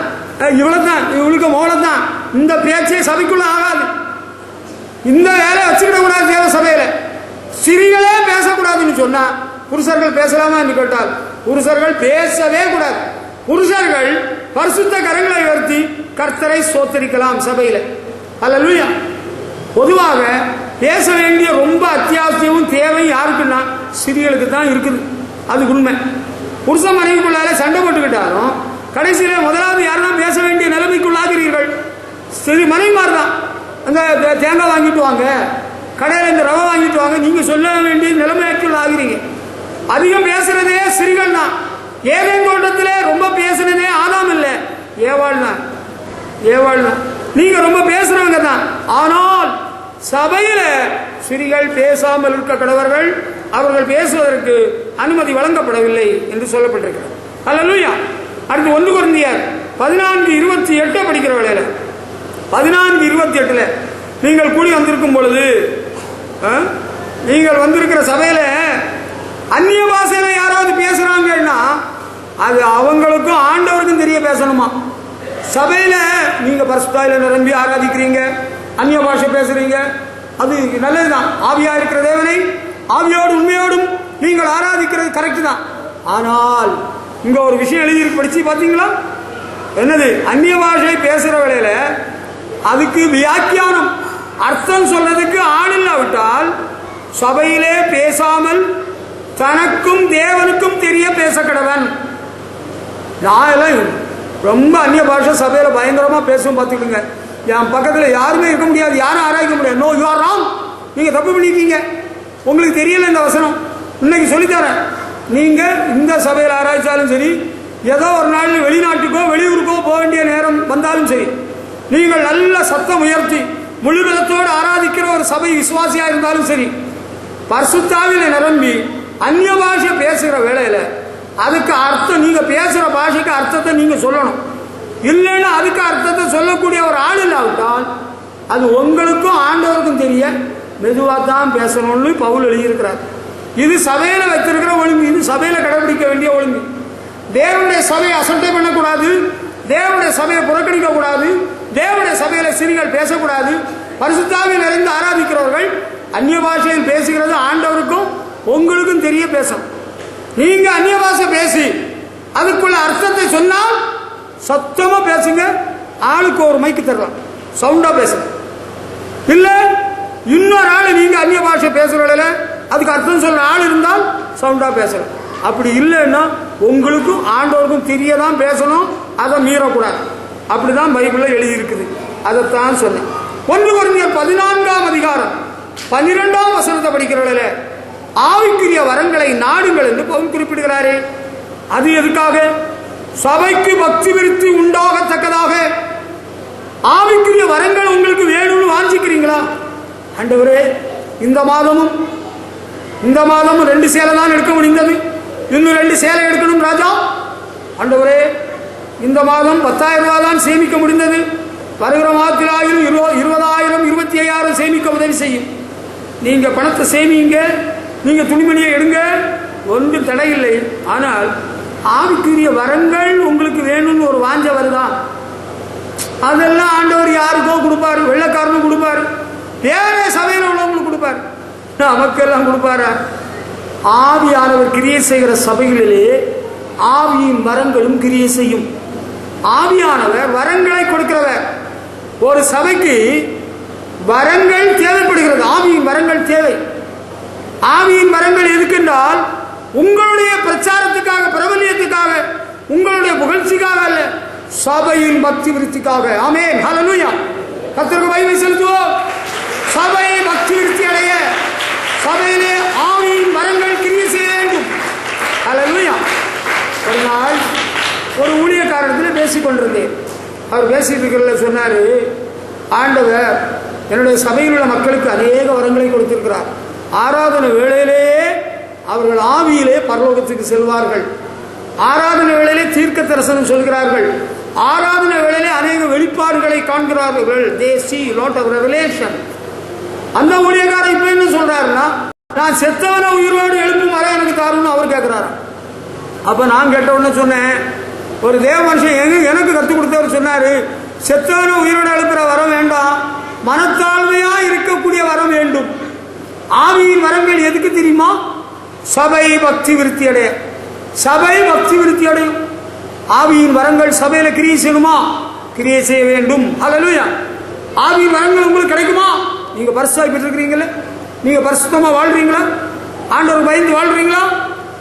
இவ்வளவுதான், இவளுக்கு மோளத்தான். இந்த பேச்சே சபைக்குள்ள ஆகாது. இந்த வேலை வச்சுக்கிட கூடாது. தேவ சபையில ஸ்திரீகளே பேசக்கூடாதுன்னு சொன்னா புருஷர்கள் பேசலாமா என்று கேட்டால் புருஷர்கள் பேசவே கூடாது. புருஷர்கள் பரிசுத்த கரங்களை உயர்த்தி கர்த்தரை ஸ்தோத்திரிக்கலாம் சபையில. அல்லேலூயா. பொதுவாக பேச வேண்டிய ரொம்ப அத்தியாவசியமும் தேவை யாருக்குன்னா ஸ்திரீகளுக்கு தான் இருக்குது. அது உண்மை. புருஷ மனைவிக்குள்ளால சண்டை போட்டுக்கிட்டாலும் கடைசியில முதலாவது யாரெல்லாம் பேச வேண்டிய நிலைமைக்குள்ளாகிறீர்கள்? சரி, மனைவிமார் தான். அந்த தேங்காய் வாங்கிட்டு வாங்க, கடையில் இந்த ரவை வாங்கிட்டு வாங்க, நீங்க சொல்ல வேண்டிய நிலைமைக்குள்ள ஆகிறீங்க. அதிகம் பேசுறதே ஸ்திரீகள் தான். ஏதேன் தோட்டத்திலே ரொம்ப பேசுனதே ஆதாம் இல்ல, ஏவாள் தான். ஏவாள் தான். நீங்க ரொம்ப பேசுறவங்க தான். ஆனால் சபையில ஸ்திரீகள் பேசாமல் இருக்க கடவர்கள், அவர்கள் பேசுவதற்கு அனுமதி வழங்கப்படவில்லை என்று சொல்லப்பட்டிருக்கிறது. அல்லேலூயா. அடுத்து 1 கொரிந்தியர் 14:28 படிக்கிற வேளையில 14:28 நீங்கள் கூடி வந்திருக்கும் பொழுது, நீங்கள் வந்திருக்கிற சபையில அந்நிய பாஷையில யாராவது பேசுறாங்கன்னா அது அவங்களுக்கும் ஆண்டவருக்கும் தெரிய பேசணுமா. சபையில நீங்க பரிசுத்தாவில நிரம்பி ஆராதிக்கிறீங்க, அந்நிய பாஷை பேசுறீங்க, அது நல்லதுதான். ஆவியா இருக்கிற தேவனை ஆவியோடு உண்மையோடும் நீங்கள் ஆராதிக்கிறது கரெக்ட் தான். ஆனால் இங்க ஒரு விஷயம் எழுதி படிச்சு பாத்தீங்களா? என்னது? அந்நிய பாஷை பேசுற வேளையில அதுக்கு வியாக்கியானம் அர்த்தம் சொல்றதுக்கு ஆள் இல்லாவிட்டால் சபையிலே பேசாமல் தனக்கும் தேவனுக்கும் தெரிய பேச கடவன். நான் எல்லாம் ரொம்ப அந்நிய பாஷை சபையில பயங்கரமா பேசுவோம் பார்த்துக்கிடுங்க. என் பக்கத்தில் யாருமே இருக்க முடியாது, யாரும் ஆராய்க்க முடியாது. நோ, யூ ஆர் ராங், நீங்க தப்பு பண்ணிருக்கீங்க, உங்களுக்கு தெரியல இந்த வசனம், இன்னைக்கு சொல்லித்தரேன். நீங்க இந்த சபையில் ஆராய்ச்சாலும் சரி, ஏதோ ஒரு நாள் வெளிநாட்டுக்கோ வெளியூருக்கோ போக வேண்டிய நேரம் வந்தாலும் சரி, நீங்கள் நல்ல சத்தம் உயர்த்தி முழு பலத்தோடு ஆராதிக்கிற ஒரு சபை விசுவாசியா இருந்தாலும் சரி, பரிசுத்தாவில நிரம்பி அந்நிய பாஷை பேசுகிற வேளையில அதுக்கு அர்த்தம், நீங்க பேசுற பாஷைக்கு அர்த்தத்தை நீங்க சொல்லணும். இல்லைன்னா அதுக்கு அர்த்தத்தை சொல்லக்கூடிய ஒரு ஆள் இல்லாவிட்டால் அது உங்களுக்கும் ஆண்டவருக்கும் தெரிய மெதுவாக தான் பேசணும்னு பவுல் எழுதியிருக்கிறார். இது சபையில வைத்திருக்கிற ஒழுங்கு, இது சபையில கடைபிடிக்க வேண்டிய ஒழுங்கு. தேவனுடைய சபையை அசட்டை பண்ணக்கூடாது, தேவனுடைய சபையை புறக்கணிக்க கூடாது, தேவனுடைய சபையில ஸ்திரீகள் பேசக்கூடாது. பரிசுத்தாவில் நிறைந்து ஆராதிக்கிறவர்கள் அந்நிய பாஷையில் பேசுகிறது ஆண்டவருக்கும் உங்களுக்கும் தெரிய பேசணும். நீங்க அந்நிய பாஷை பேசி அதுக்குள்ள அர்த்தத்தை சொன்னால் சத்தமா பேசுங்க, ஆளுக்கு ஒரு மைக்கு தரலாம், சவுண்டா பேசுங்க. இல்ல இன்னொரு ஆள் நீங்க அந்நிய பாஷை பேசுறதுல அதுக்கு அர்த்தம் சொல்ற ஆள் இருந்தால் சவுண்டா பேசலாம். அப்படி இல்லைன்னா உங்களுக்கும் ஆண்டவருக்கும் தெரியதான் பேசணும், அதை மீறக்கூடாது. அப்படிதான் பைபிள்ல எழுதி இருக்குது. அதைத்தான் சொன்னேன். 1 கொரிந்தியர் 14ஆம் அதிகாரம் 12ஆம் வசனத்தை படிக்கிறவர்கள ஆவிக்குரிய வரங்களை நாடுங்கள் என்று பவுல் குறிப்பிடுகிறாரே. அது எதுக்காக? சபைக்கு பக்தி விருத்தி உண்டாகத்தக்கதாக. ஆவிக்குரிய வரங்கள் உங்களுக்கு வேணும்னு வாஞ்சிக்கிறீங்களா? ஆண்டவரே, இந்த மாதமும் 2 சேலை தான் எடுக்க முடிந்தது, இன்னும் 2 சேலை எடுக்கணும் ராஜா. ஆண்டவரே, இந்த மாதம் 10,000 ரூபாய் தான் சேமிக்க முடிந்தது, வருகிற மாதத்தில் 20,000 25,000 சேமிக்க உதவி செய்யும். நீங்க பணத்தை சேமிங்க, நீங்க துணிமணியை எடுங்க, ஒன்றும் தடையில்லை. ஆனால் ஆவிக்குரிய வரங்கள் உங்களுக்கு வேணும்னு ஒரு வாஞ்ச வருதா? அதெல்லாம் ஆண்டவர் யாருக்கோ கொடுப்பாரு, வெள்ளக்காரனும் கொடுப்பாரு, வேற சபையில் உள்ளவங்களுக்கு கொடுப்பாரு, நமக்கெல்லாம் கொடுப்பாரு. ஆவியானவர் கிரியை செய்கிற சபைகளிலே ஆவியின் வரங்களும் கிரியை செய்யும். ஆவியானவர் வரங்களை கொடுக்கிறவர். ஒரு சபைக்கு வரங்கள் தேவைப்படுகிறது, ஆவியின் வரங்கள் தேவை. ஆவியின் வரங்கள் எதுக்கென்றால் உங்களுடைய பிரச்சாரத்துக்காக, பிரபல்யத்துக்காக, உங்களுடைய புகழ்ச்சிக்காக அல்ல, சபையின் பக்தி விருத்திக்காக. ஆமென், ஹல்லேலூயா. கர்த்தருக்கு மகிமை செலுத்துவோம். சபை பக்தி விருத்தி அடைய சபையிலே ஆவியின் வரங்கள் கிரியை செய்ய வேண்டும். ஹல்லேலூயா. ஒரு நாள் ஒரு ஊழியக்காரத்தில் பேசிக் கொண்டிருந்தேன். அவர் பேசிட்டு இருக்கிறத சொன்னாரு, ஆண்டவர் என்னுடைய சபையில் உள்ள மக்களுக்கு அநேக வரங்களை கொடுத்திருக்கிறார். ஆராதனை வேளையிலே அவர்கள் ஆவியிலே பரலோகத்துக்கு செல்வார்கள். ஆராதனை வேளையிலே தீர்க்க தரிசனம் சொல்கிறார்கள். ஆராதனை வேளையிலே அநேக வெளிப்பாடுகளை காண்கிறார்கள். they see lot of revelation. அந்த ஊழியக்காரர் இப்ப என்ன சொல்றாருன்னா, நான் செத்தவனை உயிரோடு எழுப்பும் வர எனக்கு தாருன்னு அவர் கேட்கிறாரா. அப்ப நான் கேட்ட உடனே சொன்னேன், ஒரு தேவ மனுஷன் எனக்கு கற்றுக் கொடுத்தவர் சொன்னாரு, செத்தவனை உயிரோடு எழுப்புற வரம் வேண்டாம், மனத்தாழ்மையா இருக்கக்கூடிய வரம் வேண்டும். ஆவியின் வரங்கள் எதுக்கு தெரியுமா? சபை பக்தி விருத்தி அடைய. சபை பக்தி விருத்தி அடையும். ஆவியின் வரங்கள் சபையில கிரியை செய்யணுமா? கிரியை செய்ய வேண்டும். ஹல்லேலூயா. ஆவியின் வரங்கள் உங்களுக்கு கிடைக்குமா? நீங்க பரிசுத்தமாய் பெற்றிருக்கிறீங்களே, நீங்க பரிசுத்தமா வாழ்றீங்களா? ஆண்டவர் பயந்து வாழ்றீங்களா?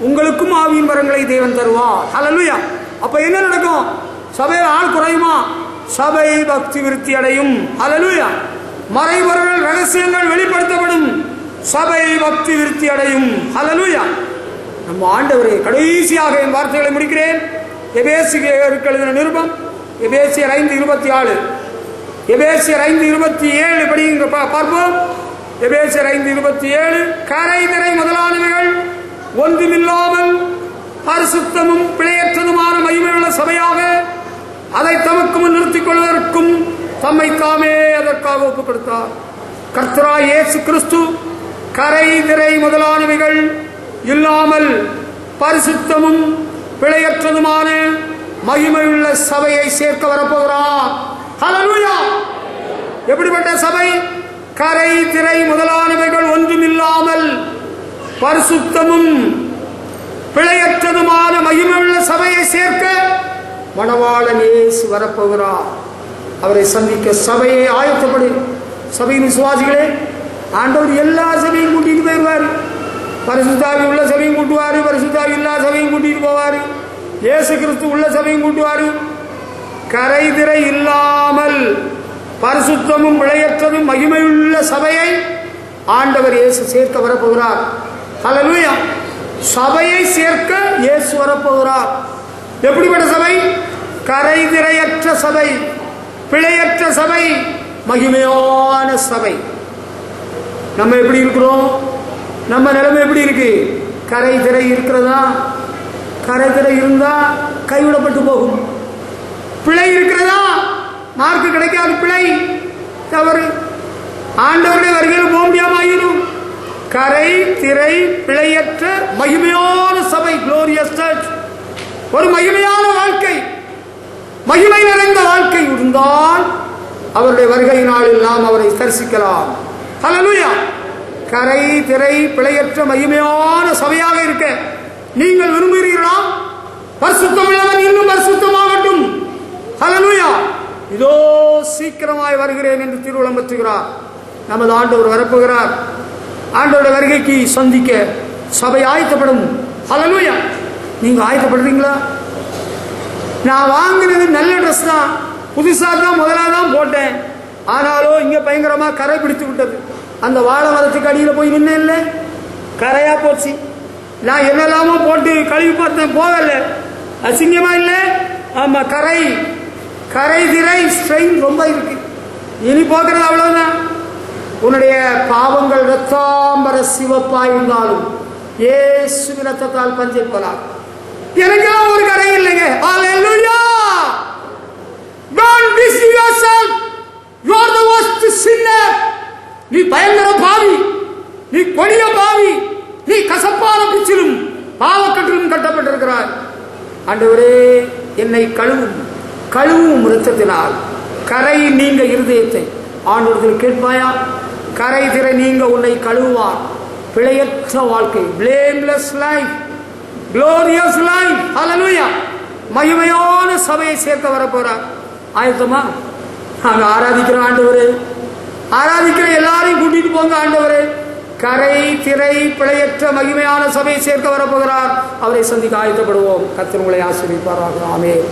உங்களுக்கும் ஆவியின் வரங்களை தேவன் தருவார். ஹல்லேலூயா. அப்ப என்ன நடக்கும்? சபையில் ஆள் குறையுமா? சபை பக்தி விருத்தி அடையும். ஹல்லேலூயா. மறைபொருள் ரகசியங்கள் வெளிப்படுத்தப்படும். சபை பக்தி விருத்தி அடையும். ஹல்லேலூயா. நம்ம ஆண்டவரே, கடைசியாக என் வார்த்தைகளை முடிக்கிறேன். எபேசியருக்கு எழுதின நிருபம், எபேசியர் 5:27, எபேசியர் 5:27 படி பார்ப்போம். எபேசியர் 5:27, கரை திரை முதலானவைகள் ஒன்றுமில்லாமல் பரிசுத்தமும் பிழையற்றதுமான மகிமையுள்ள சபையாக அதை தமக்கு முன் நிறுத்திக் கொள்வதற்கும் தம்மை தாமே அதற்காக ஒப்புக் கொடுத்தார். கர்த்தராகிய இயேசு கிறிஸ்து கரை திரை முதலானவைகள் இல்லாமல் பரிசுத்தமும் பிழையற்றதுமான மகிமையுள்ள சபையை சேர்க்க வரப்போகிறார். ஹல்லேலூயா. எப்படிப்பட்ட சபை? கரை திரை முதலானவைகள் ஒன்றுமில்லாமல் பரிசுத்தமும் பிழையற்றதுமான மகிமையுள்ள சபையை சேர்க்க மணவாளன் இயேசு வரப்போகிறார். அவரை சந்திக்க சபையை ஆயத்தப்படு. சபையின் விசுவாசிகளே, ஆண்டவர் எல்லா சபையும் கூட்டிட்டு போயிடுவார். பரிசுத்தாவி உள்ள சபையும் கூட்டுவாரு, பரிசுத்தாவி இல்லா சபையும் கூட்டிட்டு போவாரு. இயேசு கிறிஸ்து உள்ள சபையும் கூட்டுவாரு. கரை திரை இல்லாமல் பரிசுத்தமும் பிழையற்றதும் மகிமையுள்ள சபையை ஆண்டவர் இயேசு சேர்க்க வரப்போகிறார். ஹல்லேலூயா. சபையை சேர்க்க இயேசு வரப்போகிறார். எப்படிப்பட்ட சபை? கரை திரையற்ற சபை, பிழையற்ற சபை, மகிமையான சபை. நம்ம எப்படி இருக்கிறோம்? நம்ம நிலைமை எப்படி இருக்கு? கரை திரை இருக்கிறதா? கரை திரை இருந்தா கைவிடப்பட்டு போகும். பிழை இருக்கிறதா? மார்க்கு கிடைக்காது. பிழை, தவறு, ஆண்டவருடைய வருகையில் போக முடியாம ஆயிடும். கரை திரை பிழையற்ற மகிமையான சபை, குளோரியஸ் சர்ச். ஒரு மகிமையான வாழ்க்கை, மகிமை நிறைந்த வாழ்க்கை இருந்தால் அவருடைய வருகை நாளில் நாம் அவரை தரிசிக்கலாம். ஹல்லேலூயா. கரை திரை பிழையற்ற மகிமையான சபையாக இருக்க நீங்கள் விரும்புகிறீர்களா? பரிசுத்தம் உள்ளவன் இன்னும் பரிசுத்தமாகட்டும். ஹல்லேலூயா. இதோ சீக்கிரமாய் வருகிறேன் என்று திருவுளம் பெற்றுகிறார். நமது ஆண்டவர் வரப்போகிறார். ஆண்டவருடைய வருகைக்கு சந்திக்க சபை ஆயத்தப்படும். ஹல்லேலூயா. நீங்க ஆயத்தப்படுறீங்களா? நான் வாங்கினது நல்ல ட்ரெஸ் தான், புதுசா தான், முதலாதான் போட்டேன். ஆனாலும் இங்க பயங்கரமா கரை பிடித்து விட்டது. அந்த வாழை மரத்துக்கு அடியில் போய் நின்ன இல்லை, கரையா போச்சு. நான் என்னெல்லாமோ போட்டு கழுவி பார்த்தேன், போகல. அசிங்கமா இல்லை? ஆமா, கரை கரை திரை ஸ்ட்ரெயின் ரொம்ப இருக்கு. இனி போக்குறது அவ்வளவுதான். உன்னுடைய பாவங்கள் ரத்தாம்பர சிவப்பா இருந்தாலும் இயேசு ரத்தத்தால் பஞ்சை போலாம். எனக்கு ஒரு கரை இல்லைங்க. ஹல்லேலூயா. Don't deceive yourself. You are the worst sinner. நீ பயங்கர பாவி, நீ கொடிய பாவி, நீ கசப்பான பிச்சிலும் பாவக்கட்டிலும் கட்டப்பட்டிருக்கிறாய். ஆண்டவரே, என்னை கழுவும் கழுவும் இரத்தத்தினால் கரை நீங்க இருதயத்தை ஆண்டவர்கள் கேட்பாயா? கரை திரை நீங்க உன்னை கழுவுவார். பிழையற்ற வாழ்க்கை, blameless life, glorious life. ஹல்லேலூயா. மகிமையான சபையை சேர்க்க வரப்போறார். ஆயத்தமா? நாங்க ஆராதிக்கிற ஆண்டவரே, ஆராதிக்கிற எல்லாரையும் கூட்டிட்டு போங்க ஆண்டவரே. கரை திரை பிழையற்ற மகிமையான சபையை சேர்க்க வரப்போகிறார். அவரை சந்திக்க ஆயத்தப்படுவோம். கர்த்தர் உங்களை ஆசீர்வதிப்பாராக. ஆமென்.